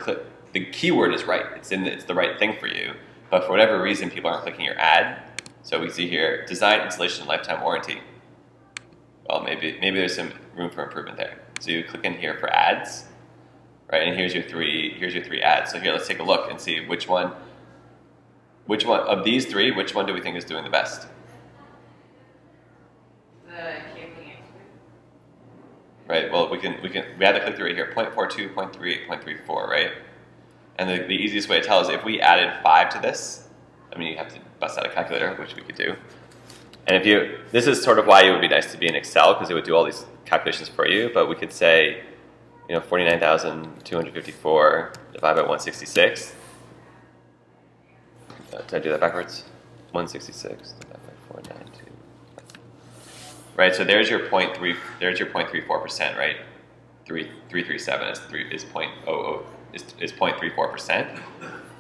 the keyword is right. It's the right thing for you, but for whatever reason, people aren't clicking your ad. So we see here, design, installation, lifetime warranty. well, maybe there's some room for improvement there. So you click in here for ads, right? And here's your three ads. So here, let's take a look and see which one of these three, which one do we think is doing the best? The cabling expert. Right, well, we have the click-through rate here, 0.42, 0.38, 0.34, right? And the easiest way to tell is if we added 5 to this, I mean, you have to bust out a calculator, which we could do. And this is sort of why it would be nice to be in Excel, because it would do all these calculations for you, but we could say, 49,254 divided by 166. Did I do that backwards? 166 divided by 492. Right, so there's your 0.34%, right? 337 is 0.34%.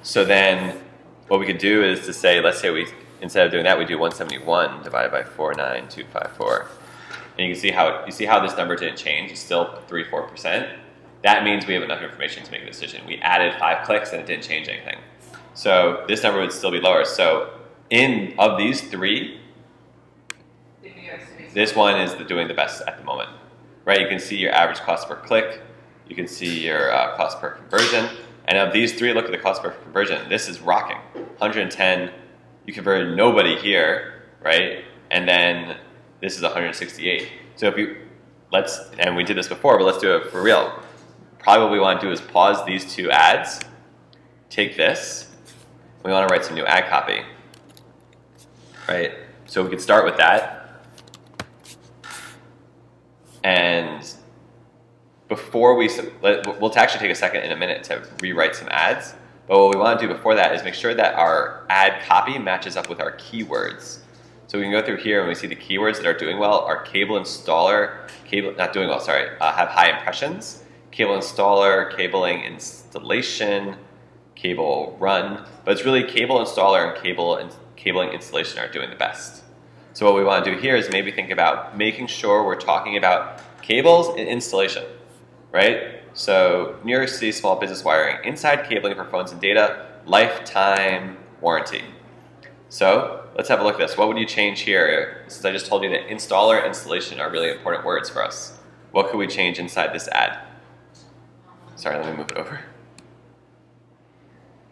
So then what we could do is to say, let's say instead of doing that, we do 171 divided by 49254. And you see how this number didn't change. It's still 34%. That means we have enough information to make a decision. We added 5 clicks and it didn't change anything. So this number would still be lower. So of these 3, this one is doing the best at the moment, right? You can see your average cost per click. You can see your cost per conversion. And of these 3, look at the cost per conversion. This is rocking. 110. You converted nobody here, right? And then this is 168. So and we did this before, but let's do it for real. Probably what we want to do is pause these 2 ads, take this. We want to write some new ad copy, right? So we could start with that. And before we'll actually take a second in a minute to rewrite some ads. But what we want to do before that is make sure that our ad copy matches up with our keywords. So we can go through here and we see the keywords that are doing well. Our cable installer, not doing well, sorry, have high impressions. Cable installer, cabling installation, cable run. But it's really cable installer and cabling installation are doing the best. So what we want to do here is maybe think about making sure we're talking about cables and installation, right? So New York City small business wiring, inside cabling for phones and data, lifetime warranty. So let's have a look at this. What would you change here? Since I just told you that installer and installation are really important words for us. What could we change inside this ad? Sorry, let me move it over.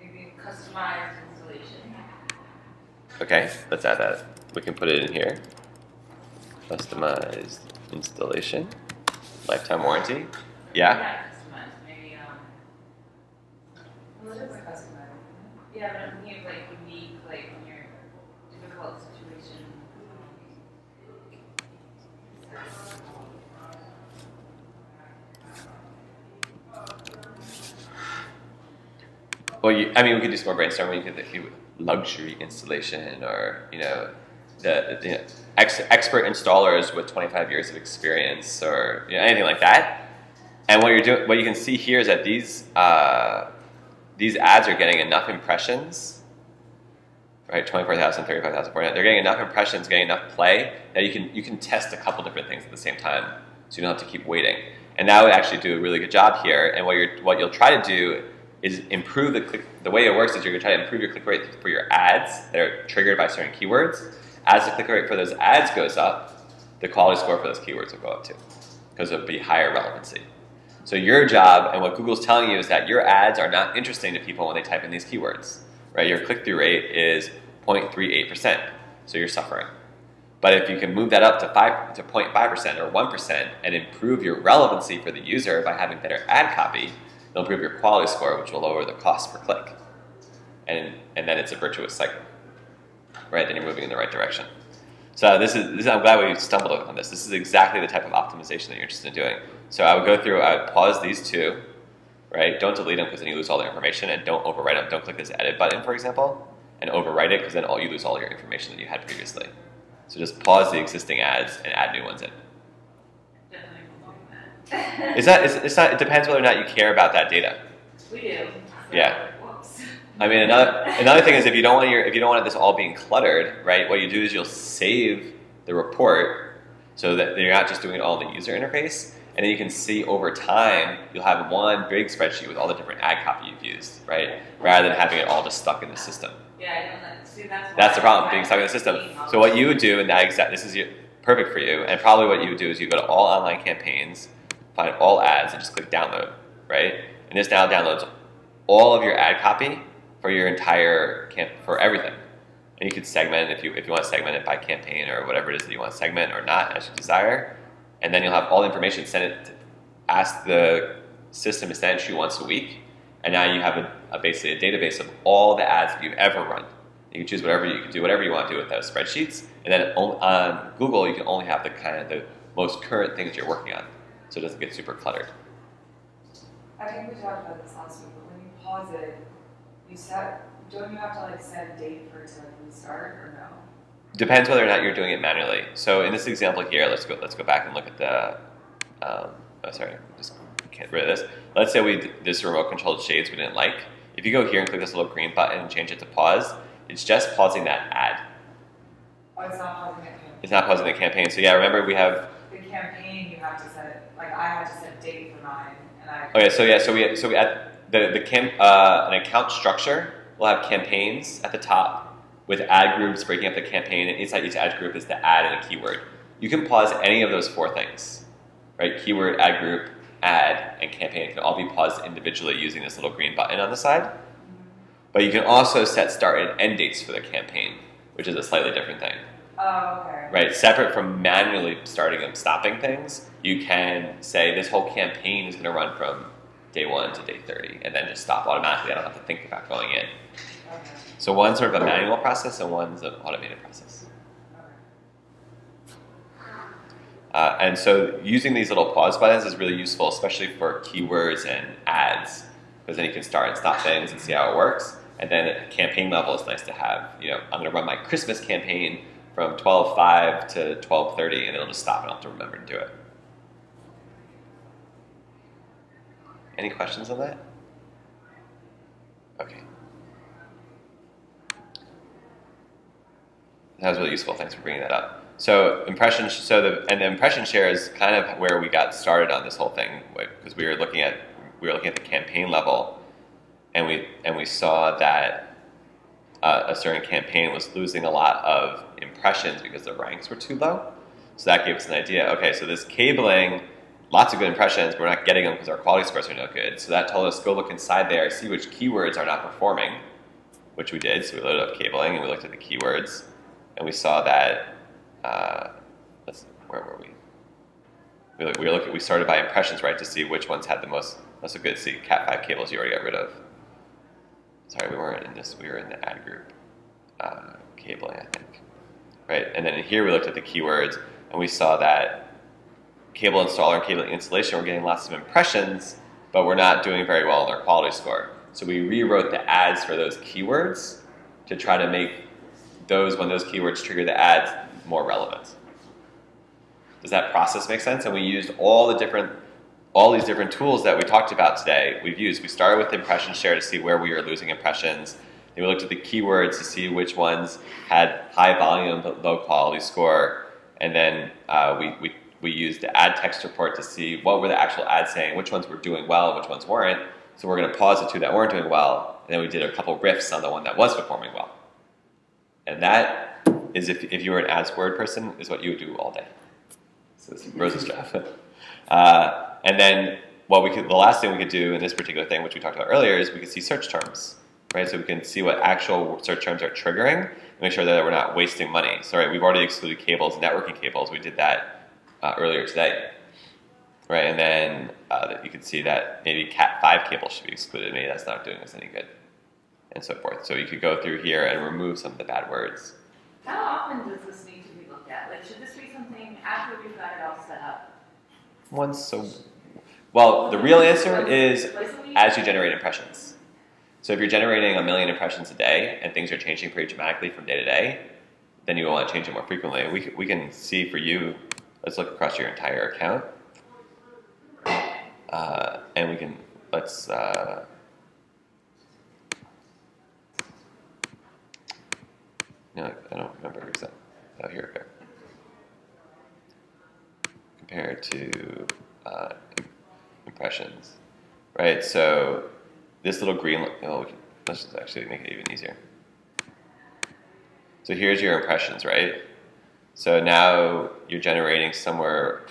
Maybe customized installation. Okay, let's add that. We can put it in here. Customized installation, lifetime warranty. Yeah? Not customized, maybe, Well, it is customized. yeah, but I'm thinking of like unique, like when you're in a difficult situation. Well, we could do some more brainstorming. You could do luxury installation, or the expert installers with 25 years of experience, or anything like that. And what you can see here is that these ads are getting enough impressions, right? 24,000, 35,000, 49,000. They're getting enough impressions, getting enough play that you can test a couple different things at the same time, so you don't have to keep waiting. And that would actually do a really good job here. And what you'll try to do is improve the way it works is you're going to try to improve your click rate for your ads that are triggered by certain keywords. As the click rate for those ads goes up, the quality score for those keywords will go up too, because it'll be higher relevancy. So your job, and what Google's telling you, is that your ads are not interesting to people when they type in these keywords, right? Your click-through rate is 0.38%, so you're suffering. But if you can move that up to 0.5% or 1% and improve your relevancy for the user by having better ad copy, it'll improve your quality score, which will lower the cost per click. And then it's a virtuous cycle, right? Then you're moving in the right direction. So I'm glad we stumbled on this. This is exactly the type of optimization that you're interested in doing. So I would go through, I would pause these 2, right? Don't delete them because then you lose all the information, and don't overwrite them. Don't click this edit button, for example, and overwrite it because then you lose all your information that you had previously. So just pause the existing ads and add new ones in. Definitely won't do It depends whether or not you care about that data. We do. So, Yeah. whoops. I mean, another thing is if you don't want this all being cluttered, right? What you do is you'll save the report so that you're not just doing it all in the user interface, and then you can see over time you'll have one big spreadsheet with all the different ad copy you've used, right? Rather than having it all just stuck in the system. Yeah, I don't see that's That's the problem, being stuck in the system. So what you would do in that this is perfect for you. And probably what you would do is you go to all online campaigns, find all ads, and just click download, right? And this now downloads all of your ad copy for your entire for everything. And you can segment if you want to segment it by campaign or whatever it is that you want to segment or not as you desire. And then you'll have all the information. Ask the system to send it to you once a week. And now you have basically a database of all the ads that you've ever run. You can choose whatever you can do whatever you want to do with those spreadsheets. And then on Google, you can only have the most current things you're working on, so it doesn't get super cluttered. I think we talked about this last week, but when you pause it, don't you have to like set a date for it to like restart or no? Depends whether or not you're doing it manually. So in this example here, let's go back and look at the. Just get rid of this. Let's say this remote controlled shades we didn't like. If you go here and click this little green button and change it to pause, it's just pausing that ad. Oh, it's not pausing the campaign. It's not pausing the campaign. So yeah, remember we have. The campaign you have to set. Like I had to set a date for mine, and I. Okay, so we add an account structure. We'll have campaigns at the top with ad groups breaking up the campaign, and inside each ad group is the ad and a keyword. You can pause any of those 4 things, right? Keyword, ad group, ad, and campaign can all be paused individually using this little green button on the side. But you can also set start and end dates for the campaign, which is a slightly different thing. Oh, okay. Right, separate from manually starting and stopping things, you can say this whole campaign is going to run from day 1 to day 30, and then just stop automatically. I don't have to think about going in. Okay. So one's sort of a manual process, and one's an automated process. And so using these little pause buttons is really useful, especially for keywords and ads, because then you can start and stop things and see how it works. And then at campaign level, it's nice to have, I'm going to run my Christmas campaign from 12:05 to 12:30, and it'll just stop, and I'll have to remember to do it. Any questions on that? Okay. That was really useful. Thanks for bringing that up. So impressions. The impression share is kind of where we got started on this whole thing, because we were looking at the campaign level, and we saw that a certain campaign was losing a lot of impressions because the ranks were too low. So that gave us an idea. Okay, so this cabling, lots of good impressions, but we're not getting them because our quality scores are no good. So that told us go look inside there, see which keywords are not performing, which we did. So we loaded up cabling and we looked at the keywords, and we saw that. Where were we? We started by impressions, right, to see which ones had the most good. See, Cat5 cables you already got rid of. Sorry, we weren't in this. We were in the ad group cabling, I think. Right, and then in here we looked at the keywords, and we saw that cable installer and cable installation were getting lots of impressions, but we're not doing very well in our quality score. So we rewrote the ads for those keywords to try to make those, when those keywords trigger the ads, more relevant. Does that process make sense? And we used all these different tools that we talked about today. We started with impression share to see where we were losing impressions. Then we looked at the keywords to see which ones had high volume but low quality score. And then we used the ad text report to see what were the actual ads saying, which ones were doing well, which ones weren't. So we're going to pause the 2 that weren't doing well, and then we did a couple riffs on the one that was performing well. And that is, if you were an ads word person, is what you would do all day. So this is Rose's job. And then the last thing we could do in this particular thing, which we talked about earlier, is we could see search terms, right? So we can see what actual search terms are triggering and make sure that we're not wasting money. So right, we've already excluded cables, networking cables. We did that earlier today, right? And then you can see that maybe Cat5 cable should be excluded. Maybe that's not doing us any good, and so forth. So you could go through here and remove some of the bad words. How often does this need to be looked at? Like, should this be something after we've got it all set up? Well, the real answer is as you generate impressions. So if you're generating 1 million impressions a day and things are changing pretty dramatically from day to day, then you will want to change it more frequently. We can see for you, let's look across your entire account. And we can, no, I don't remember exactly. Oh, here we go. Compared to impressions, right? So this little green, let's just actually make it even easier. So here's your impressions, right? So now you're generating somewhere,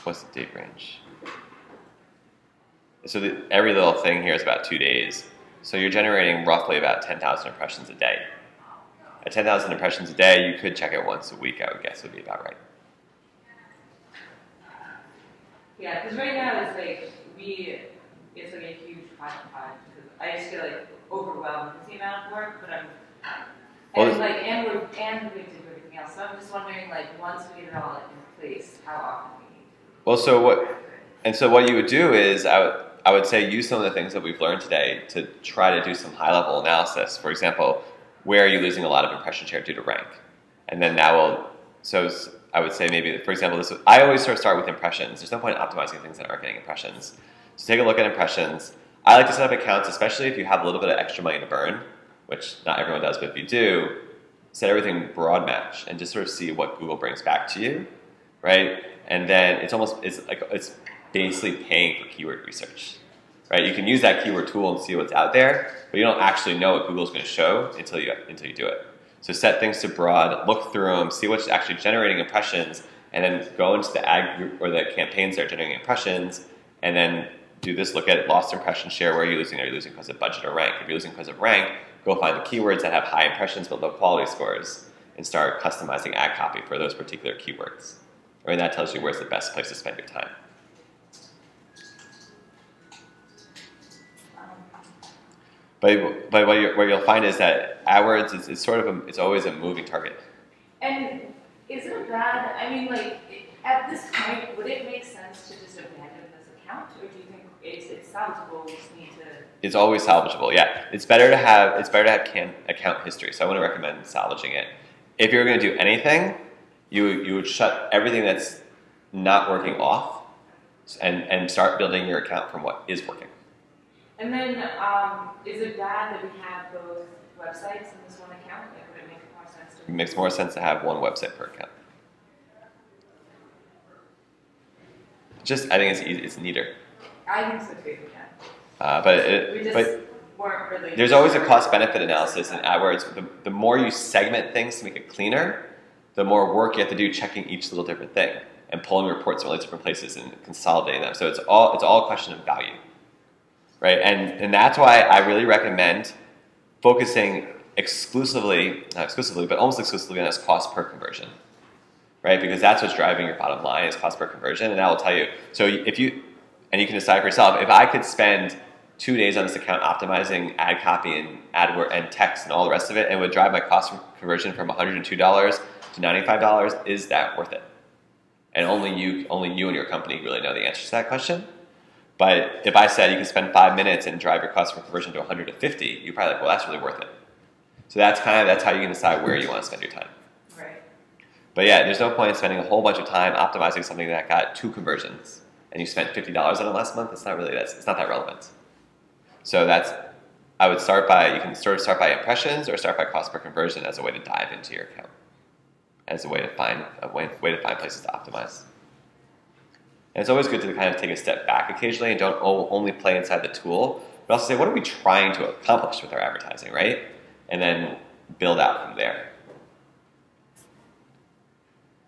what's the date range? So every little thing here is about 2 days. So you're generating roughly about 10,000 impressions a day. At 10,000 impressions a day, you could check it once a week, I would guess would be about right. Yeah, because right now it's like it's like a huge project because I just feel like overwhelmed with the amount of work, but and we have to do everything else. So I'm just wondering, like, once we get it all in place, how often we need to. Well, so what you would do is I would say use some of the things that we've learned today to try to do some high-level analysis. For example, where are you losing a lot of impression share due to rank? And then that will, so I would say maybe, for example, I always sort of start with impressions. There's no point in optimizing things that aren't getting impressions. So take a look at impressions. I like to set up accounts, especially if you have a little bit of extra money to burn, which not everyone does, but if you do, set everything broad match and just sort of see what Google brings back to you, right? And then it's basically paying for keyword research, right? You can use that keyword tool and see what's out there, but you don't actually know what Google's going to show until you do it. So set things to broad, look through them, see what's actually generating impressions, and then go into the ad group or the campaigns that are generating impressions, and then do this, look at lost impression share. Where are you losing? Are you losing because of budget or rank? If you're losing because of rank, go find the keywords that have high impressions but low quality scores and start customizing ad copy for those particular keywords. And that tells you where's the best place to spend your time. But what you'll find is that AdWords is sort of it's always a moving target. And is it bad? I mean, like, at this point, would it make sense to just abandon this account, or do you think it's salvageable? We just need to. It's always salvageable. Yeah, it's better to have account history. So I wouldn't recommend salvaging it. If you're going to do anything, you would shut everything that's not working off, and start building your account from what is working. And then, is it bad that we have both websites in this one account? Like, would it make more sense to? It makes more sense to have one website per account. I think it's easy, it's neater. I think so too. Yeah. But weren't really. there's always a cost-benefit analysis in AdWords. The more you segment things to make it cleaner, the more work you have to do checking each little different thing and pulling reports from all these different places and consolidating them. So it's all a question of value. Right, and that's why I really recommend focusing not exclusively, but almost exclusively on this cost per conversion, right? Because that's what's driving your bottom line is cost per conversion, and that will tell you. So you can decide for yourself. If I could spend 2 days on this account optimizing ad copy and AdWords and text and all the rest of it, and would drive my cost per conversion from $102 to $95, is that worth it? And only you and your company really know the answer to that question. But if I said you can spend 5 minutes and drive your cost per conversion to 100 to 50, you're probably like, well, that's really worth it. So that's how you can decide where you want to spend your time. Right. But yeah, there's no point in spending a whole bunch of time optimizing something that got 2 conversions and you spent $50 on it last month. It's not that relevant. So I would you can sort of start by impressions or start by cost per conversion as a way to dive into your account, as a way to find places to optimize. And it's always good to kind of take a step back occasionally and don't only play inside the tool, but also say, what are we trying to accomplish with our advertising, right? And then build out from there.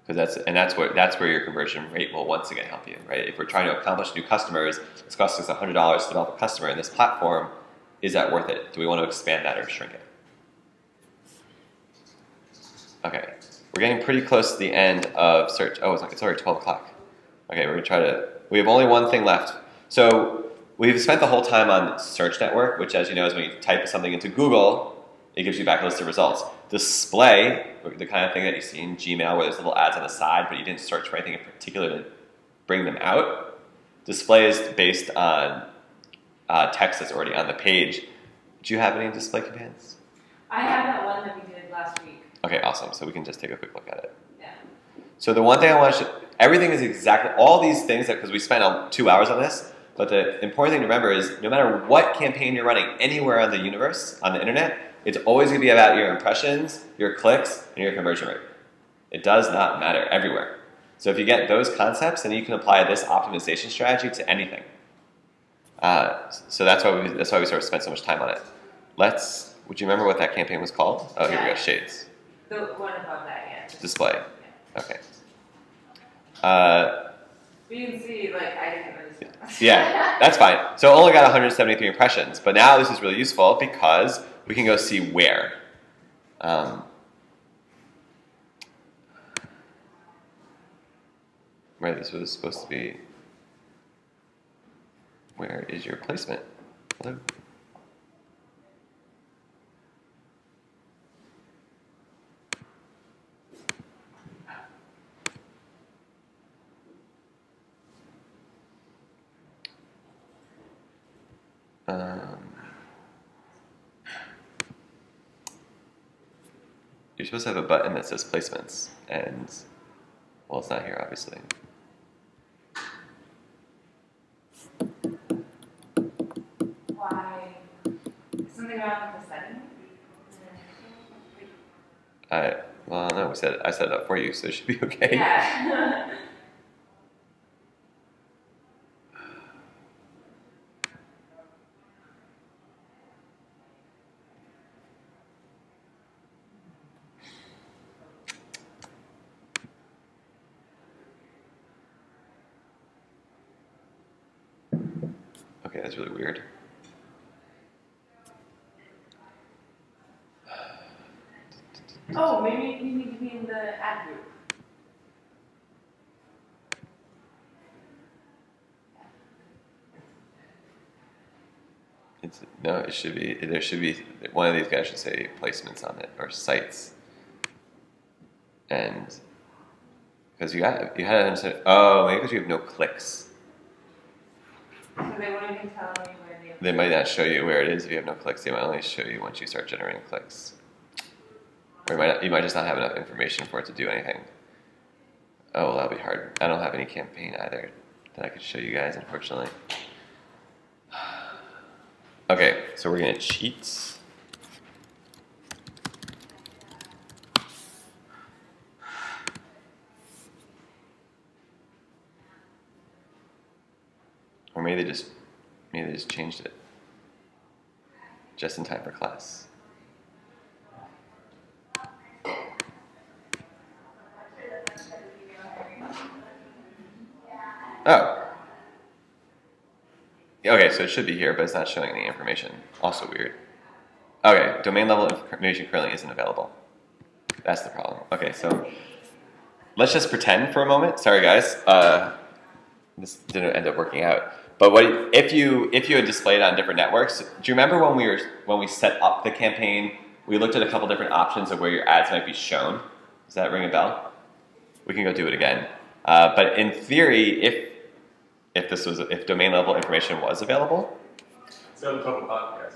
Because that's where your conversion rate will once again help you, right? If we're trying to accomplish new customers, it's costing us $100 to develop a customer in this platform. Is that worth it? Do we want to expand that or shrink it? Okay, we're getting pretty close to the end of search. Oh, it's already 12 o'clock. Okay, we're gonna we have only one thing left. So we've spent the whole time on search network, which as you know is when you type something into Google, it gives you back a list of results. Display, the kind of thing that you see in Gmail where there's little ads on the side, but you didn't search for anything in particular to bring them out. Display is based on text that's already on the page. Do you have any display commands? I have that one that we did last week. Okay, awesome. So we can just take a quick look at it. Yeah. So the one thing I want to everything is exactly, all these things, because we spent 2 hours on this, but the important thing to remember is no matter what campaign you're running anywhere on the universe, on the internet, it's always going to be about your impressions, your clicks, and your conversion rate. It does not matter everywhere. So if you get those concepts, then you can apply this optimization strategy to anything. So that's why we sort of spent so much time on it. Would you remember what that campaign was called? Oh, here we go, Shades. The one above that, yeah. Display. Okay. But you can see, like, I didn't understand. Yeah, that's fine. So only got 173 impressions, but now this is really useful because we can go see where. Right, this was supposed to be, where is your placement? Hello? You're supposed to have a button that says placements, and, well, it's not here, obviously. Why? Is something wrong with the setting? Well, no, I set it up for you, so it should be okay. Yeah. Okay, that's really weird. Oh, maybe you need to be in the ad group. No, it should be, there should be, one of these guys should say placements on it, or sites. And, because you had to, oh, maybe because you have no clicks. So they won't even tell me where They might not show you where it is if you have no clicks. They might only show you once you start generating clicks. Or you might just not have enough information for it to do anything. Oh, well, that'll be hard. I don't have any campaign either that I could show you guys, unfortunately. Okay, so we're gonna cheat. Or maybe they just changed it. Just in time for class. Oh. Okay, so it should be here, but it's not showing any information. Also weird. Okay, domain level information currently isn't available. That's the problem. Okay, so let's just pretend for a moment. Sorry, guys. This didn't end up working out. But if you had displayed on different networks? Do you remember when we set up the campaign? We looked at a couple different options of where your ads might be shown. Does that ring a bell? We can go do it again. But in theory, if domain level information was available, It's on the top of the podcast.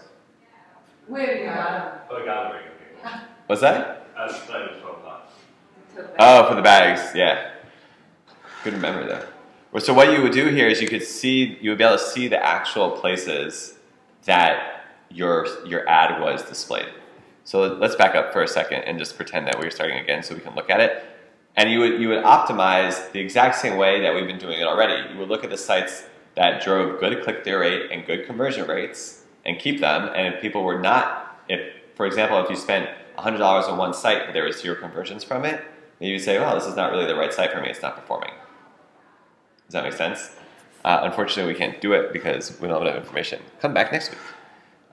Where do you Oh, I got it right. Okay. was that? I was playing with 12 o'clock. Oh, for the bags, yeah. Good memory though. So what you would do here is you would be able to see the actual places that your ad was displayed. So let's back up for a second and just pretend that we're starting again so we can look at it. And you would optimize the exact same way that we've been doing it already. You would look at the sites that drove good click-through rate and good conversion rates and keep them. And if people were not, for example, if you spent $100 on one site but there was 0 conversions from it, then you'd say, well, this is not really the right site for me, it's not performing. Does that make sense? Unfortunately, we can't do it because we don't have enough information. Come back next week.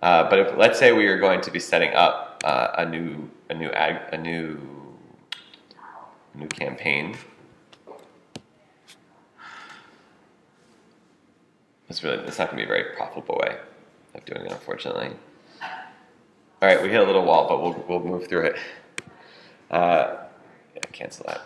But let's say we are going to be setting up a new campaign. It's not going to be a very profitable way of doing it, unfortunately. All right, we hit a little wall, but we'll move through it. Yeah, cancel that.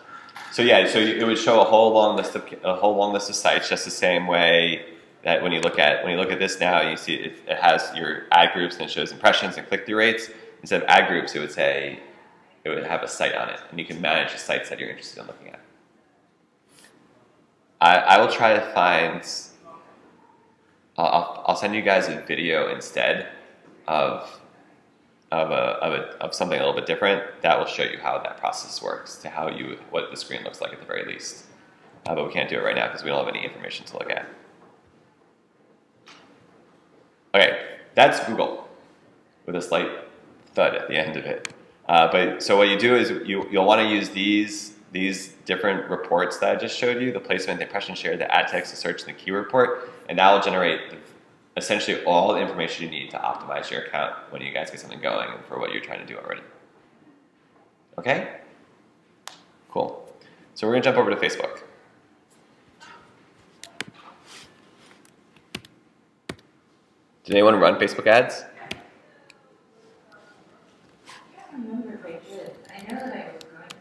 So yeah, so it would show a whole long list of sites, just the same way that when you look at this now, you see it has your ad groups and it shows impressions and click-through rates. Instead of ad groups, it would have a site on it, and you can manage the sites that you're interested in looking at. I will try to find. I'll send you guys a video instead of something a little bit different that will show you how that process works, to what the screen looks like at the very least. But we can't do it right now because we don't have any information to look at. Okay, that's Google with a slight thud at the end of it. But so what you do is you'll want to use these different reports that I just showed you, the placement, the impression share, the ad text, the search, and the keyword report, and that will generate essentially all the information you need to optimize your account when you guys get something going and for what you're trying to do already. Okay? Cool. So we're going to jump over to Facebook. Did anyone run Facebook ads? I can't remember if I did. I know that I was going to.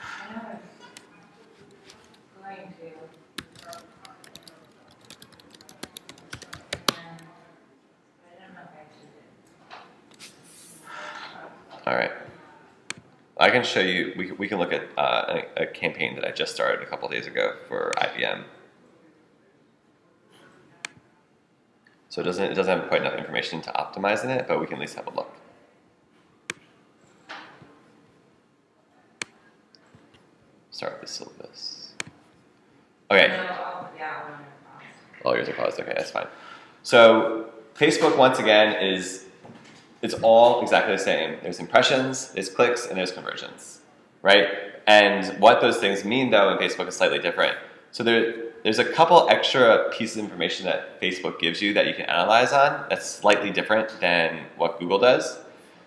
I know I was going to. I don't know if I actually did. All right. I can show you, we can look at a campaign that I just started a couple days ago for IBM. So it doesn't have quite enough information to optimize in it, but we can at least have a look. Start with the syllabus. Okay. No, yeah, I want to pause. All yours are paused. Okay, that's fine. So Facebook, once again, it's all exactly the same. There's impressions, there's clicks, and there's conversions, right? And what those things mean, though, in Facebook is slightly different. So there's a couple extra pieces of information that Facebook gives you that you can analyze on that's slightly different than what Google does.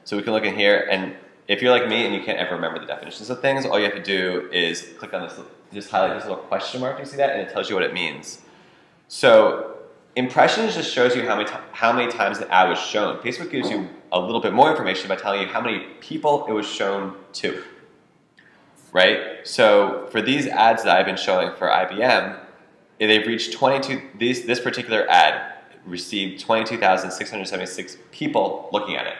So we can look in here, and if you're like me and you can't ever remember the definitions of things, all you have to do is click on this, just highlight this little question mark, you see that? And it tells you what it means. So impressions just shows you how many times the ad was shown. Facebook gives you a little bit more information by telling you how many people it was shown to, right? So for these ads that I've been showing for IBM, they've reached 22, this particular ad received 22,676 people looking at it.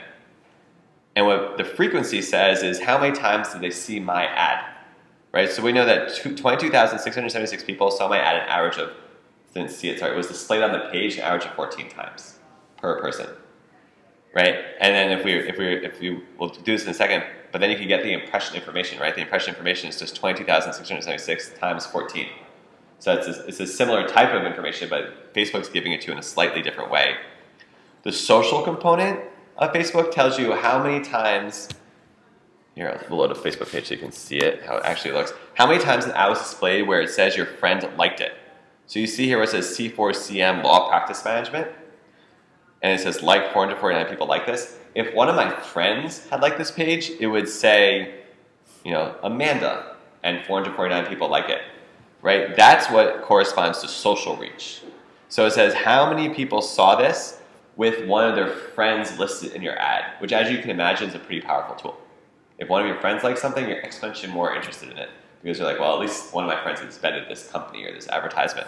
And what the frequency says is how many times did they see my ad, right? So we know that 22,676 people saw my ad an average of, didn't see it, sorry, it was displayed on the page an average of 14 times per person, right? And then if we will do this in a second, but then you can get the impression information, right? The impression information is just 22,676 times 14. So it's a similar type of information, but Facebook's giving it to you in a slightly different way. The social component of Facebook tells you how many times, here, I'll load a Facebook page so you can see it, how it actually looks. How many times an ad was displayed where it says your friend liked it. So you see here where it says C4CM Law Practice Management, and it says like 449 people like this. If one of my friends had liked this page, it would say, you know, Amanda, and 449 people like it, right? That's what corresponds to social reach. So it says how many people saw this with one of their friends listed in your ad, which as you can imagine is a pretty powerful tool. If one of your friends likes something, you're exponentially more interested in it because you're like, well, at least one of my friends has vetted this company or this advertisement.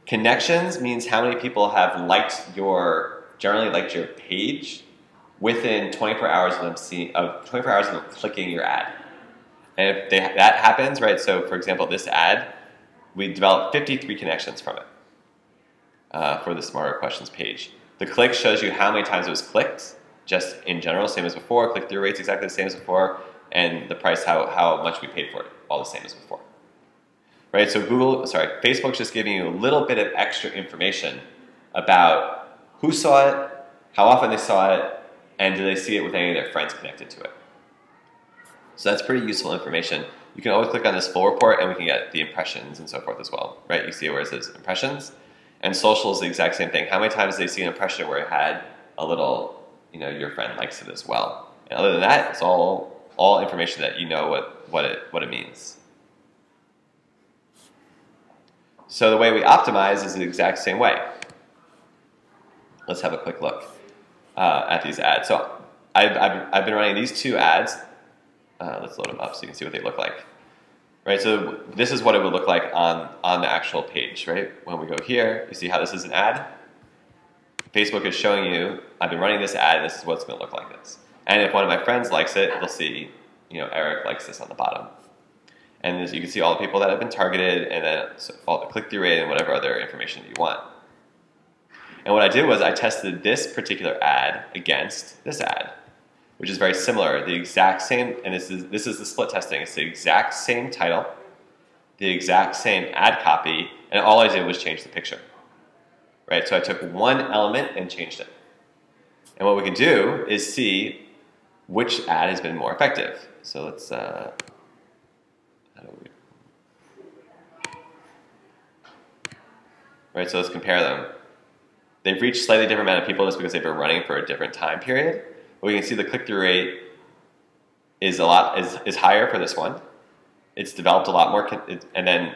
Connections means how many people have generally liked your page within 24 hours of them clicking your ad. And if that happens, right, so for example, this ad, we developed 53 connections from it for the Smarter Questions page. The click shows you how many times it was clicked, just in general, same as before. Click-through rate's exactly the same as before, and the price, how much we paid for it, all the same as before. Right, so Facebook's just giving you a little bit of extra information about who saw it, how often they saw it, and do they see it with any of their friends connected to it. So that's pretty useful information. You can always click on this full report and we can get the impressions and so forth as well, right? You see where it says impressions, and social is the exact same thing. How many times did they see an impression where it had a little, you know, your friend likes it as well. And other than that, it's all information that you know what it means. So the way we optimize is the exact same way. Let's have a quick look at these ads. So I've been running these two ads. Let's load them up so you can see what they look like. Right, so this is what it would look like on the actual page, right? When we go here, you see how this is an ad? Facebook is showing you, I've been running this ad, and this is what it's going to look like this. And if one of my friends likes it, they'll see, you know, Eric likes this on the bottom. And as you can see all the people that have been targeted, and then all the click-through rate and whatever other information that you want. And what I did was I tested this particular ad against this ad, which is very similar, the exact same, and this is the split testing. It's the exact same title, the exact same ad copy, and all I did was change the picture. Right, so I took one element and changed it. And what we can do is see which ad has been more effective. So let's, how do we, right, so let's compare them. They've reached slightly different amount of people just because they've been running for a different time period. But we can see the click-through rate is higher for this one. It's developed a lot more, and then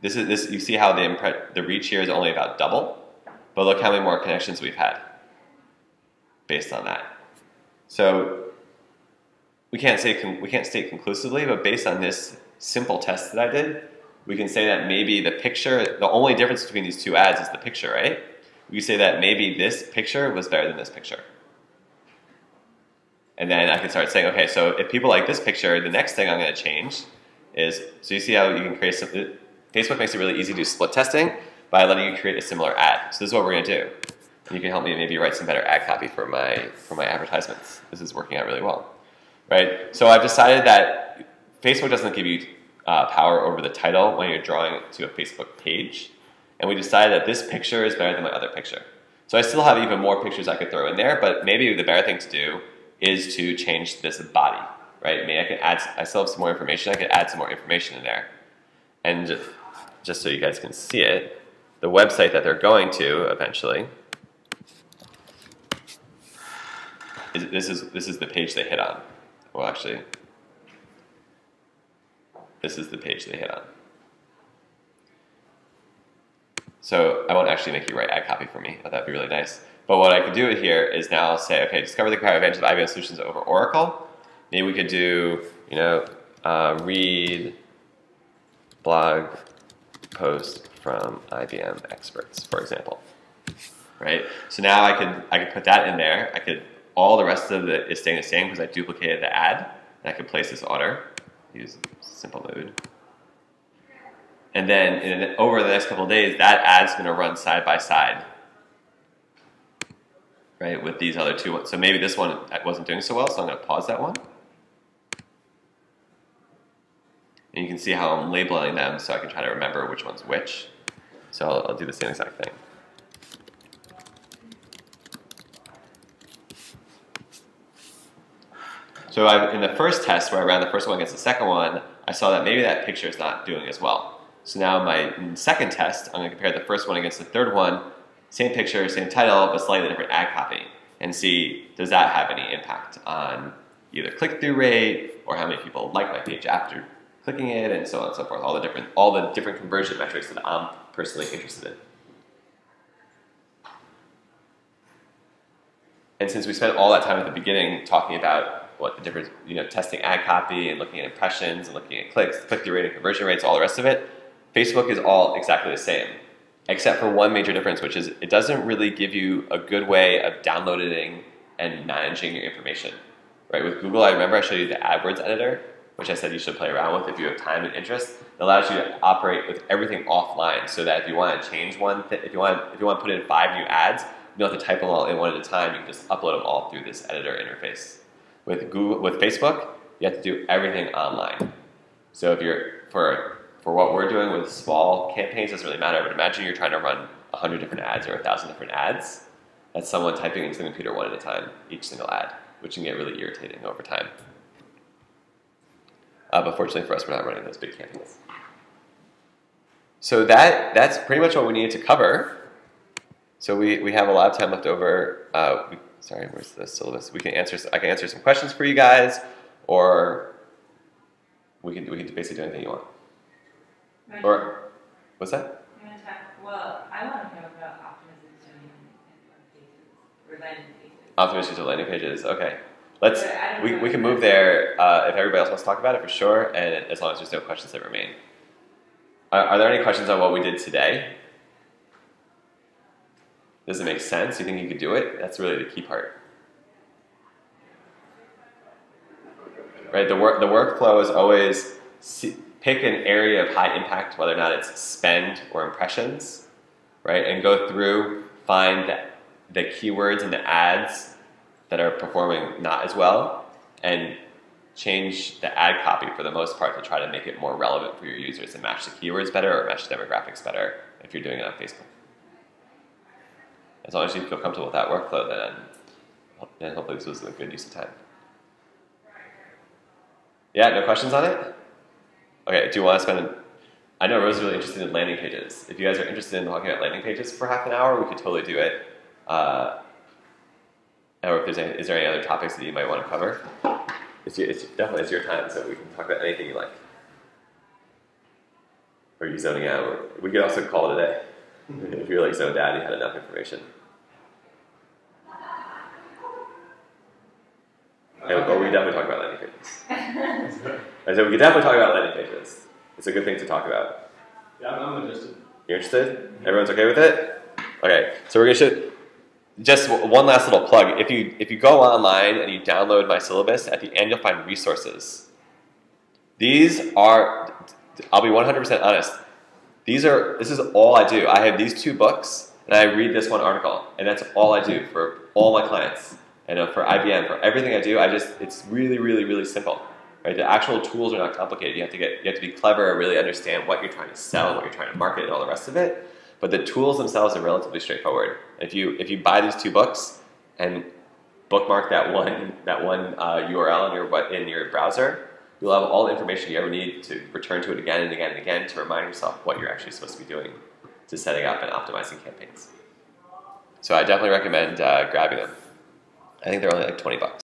this you see how the reach here is only about double, but look how many more connections we've had based on that. So we can't state conclusively, but based on this simple test that I did, we can say that maybe the only difference between these two ads is the picture, right? We can say that maybe this picture was better than this picture. And then I can start saying, okay, so if people like this picture, the next thing I'm going to change is, so you see how you can create Facebook makes it really easy to do split testing by letting you create a similar ad. So this is what we're going to do. And you can help me maybe write some better ad copy for my advertisements. This is working out really well, right? So I've decided that Facebook doesn't give you power over the title when you're drawing it to a Facebook page. And we decided that this picture is better than my other picture. So I still have even more pictures I could throw in there, but maybe the better thing to do is to change this body, right? Maybe I could I still have some more information, I could add some more information in there. And just so you guys can see it, the website that they're going to eventually, this is the page they hit on. Well, actually, this is the page they hit on. So I won't actually make you write ad copy for me. That'd be really nice. But what I could do here is now say, okay, discover the comparative advantage of IBM solutions over Oracle. Maybe we could do, read blog post from IBM experts, for example. Right? So now I could put that in there. All the rest of it is staying the same because I duplicated the ad. And I could place this order. Use simple mode. And then over the next couple of days, that ad's going to run side by side, right, with these other two. So maybe this one wasn't doing so well, so I'm going to pause that one. And you can see how I'm labeling them so I can try to remember which one's which. So I'll do the same exact thing. So in the first test where I ran the first one against the second one, I saw that maybe that picture is not doing as well. So now my second test, I'm going to compare the first one against the third one, same picture, same title, but slightly different ad copy, and see does that have any impact on either click-through rate or how many people like my page after clicking it, and so on and so forth, all the different conversion metrics that I'm personally interested in. And since we spent all that time at the beginning talking about what the difference, testing ad copy and looking at impressions and looking at clicks, click-through rate and conversion rates, all the rest of it, Facebook is all exactly the same, except for one major difference, which is it doesn't really give you a good way of downloading and managing your information. Right? With Google, I remember I showed you the AdWords editor, which I said you should play around with if you have time and interest. It allows you to operate with everything offline, so that if you want to change one, if you want to put in 5 new ads, you don't have to type them all in one at a time. You can just upload them all through this editor interface. With Facebook, you have to do everything online. So if you're for what we're doing with small campaigns, doesn't really matter. But imagine you're trying to run 100 different ads or 1,000 different ads. That's someone typing into the computer one at a time, each single ad, which can get really irritating over time. But fortunately for us, we're not running those big campaigns. So that's pretty much what we needed to cover. So we have a lot of time left over. Sorry, where's the syllabus? I can answer some questions for you guys, or we can basically do anything you want. Or what's that? Well, I want to know about optimization and landing pages. Optimization to landing pages. Okay, we can move there if everybody else wants to talk about it for sure, and as long as there's no questions that remain. Are there any questions on what we did today? Does it make sense? You think you could do it? That's really the key part. Right, the workflow is always pick an area of high impact, whether or not it's spend or impressions, right? And go through, find the keywords and the ads that are performing not as well, and change the ad copy for the most part to try to make it more relevant for your users and match the keywords better or match the demographics better if you're doing it on Facebook. As long as you feel comfortable with that workflow, then hopefully this was a good use of time. Yeah, no questions on it? Okay, do you want to spend, I know Rose is really interested in landing pages. If you guys are interested in talking about landing pages for half an hour, we could totally do it. Or if there's any, is there any other topics that you might want to cover? It's definitely it's your time, so we can talk about anything you like. Or are you zoning out? We could also call it a day. If you're like zoned out, you had enough information. Or we definitely talk about landing pages. I said we could definitely talk about landing pages. It's a good thing to talk about. Yeah, I'm interested. You're interested? Everyone's okay with it? Okay, so we're gonna show just one last little plug. If you go online and you download my syllabus, at the end you'll find resources. These are, I'll be 100% honest. This is all I do. I have these 2 books and I read this 1 article, and that's all I do for all my clients. And for IBM, for everything I do, it's really, really, really simple. Right? The actual tools are not complicated. You have to be clever and really understand what you're trying to sell, what you're trying to market, and all the rest of it. But the tools themselves are relatively straightforward. If you buy these 2 books and bookmark that one URL in your browser, you'll have all the information you ever need to return to it again and again and again to remind yourself what you're actually supposed to be doing to setting up and optimizing campaigns. So I definitely recommend grabbing them. I think they're only like $20.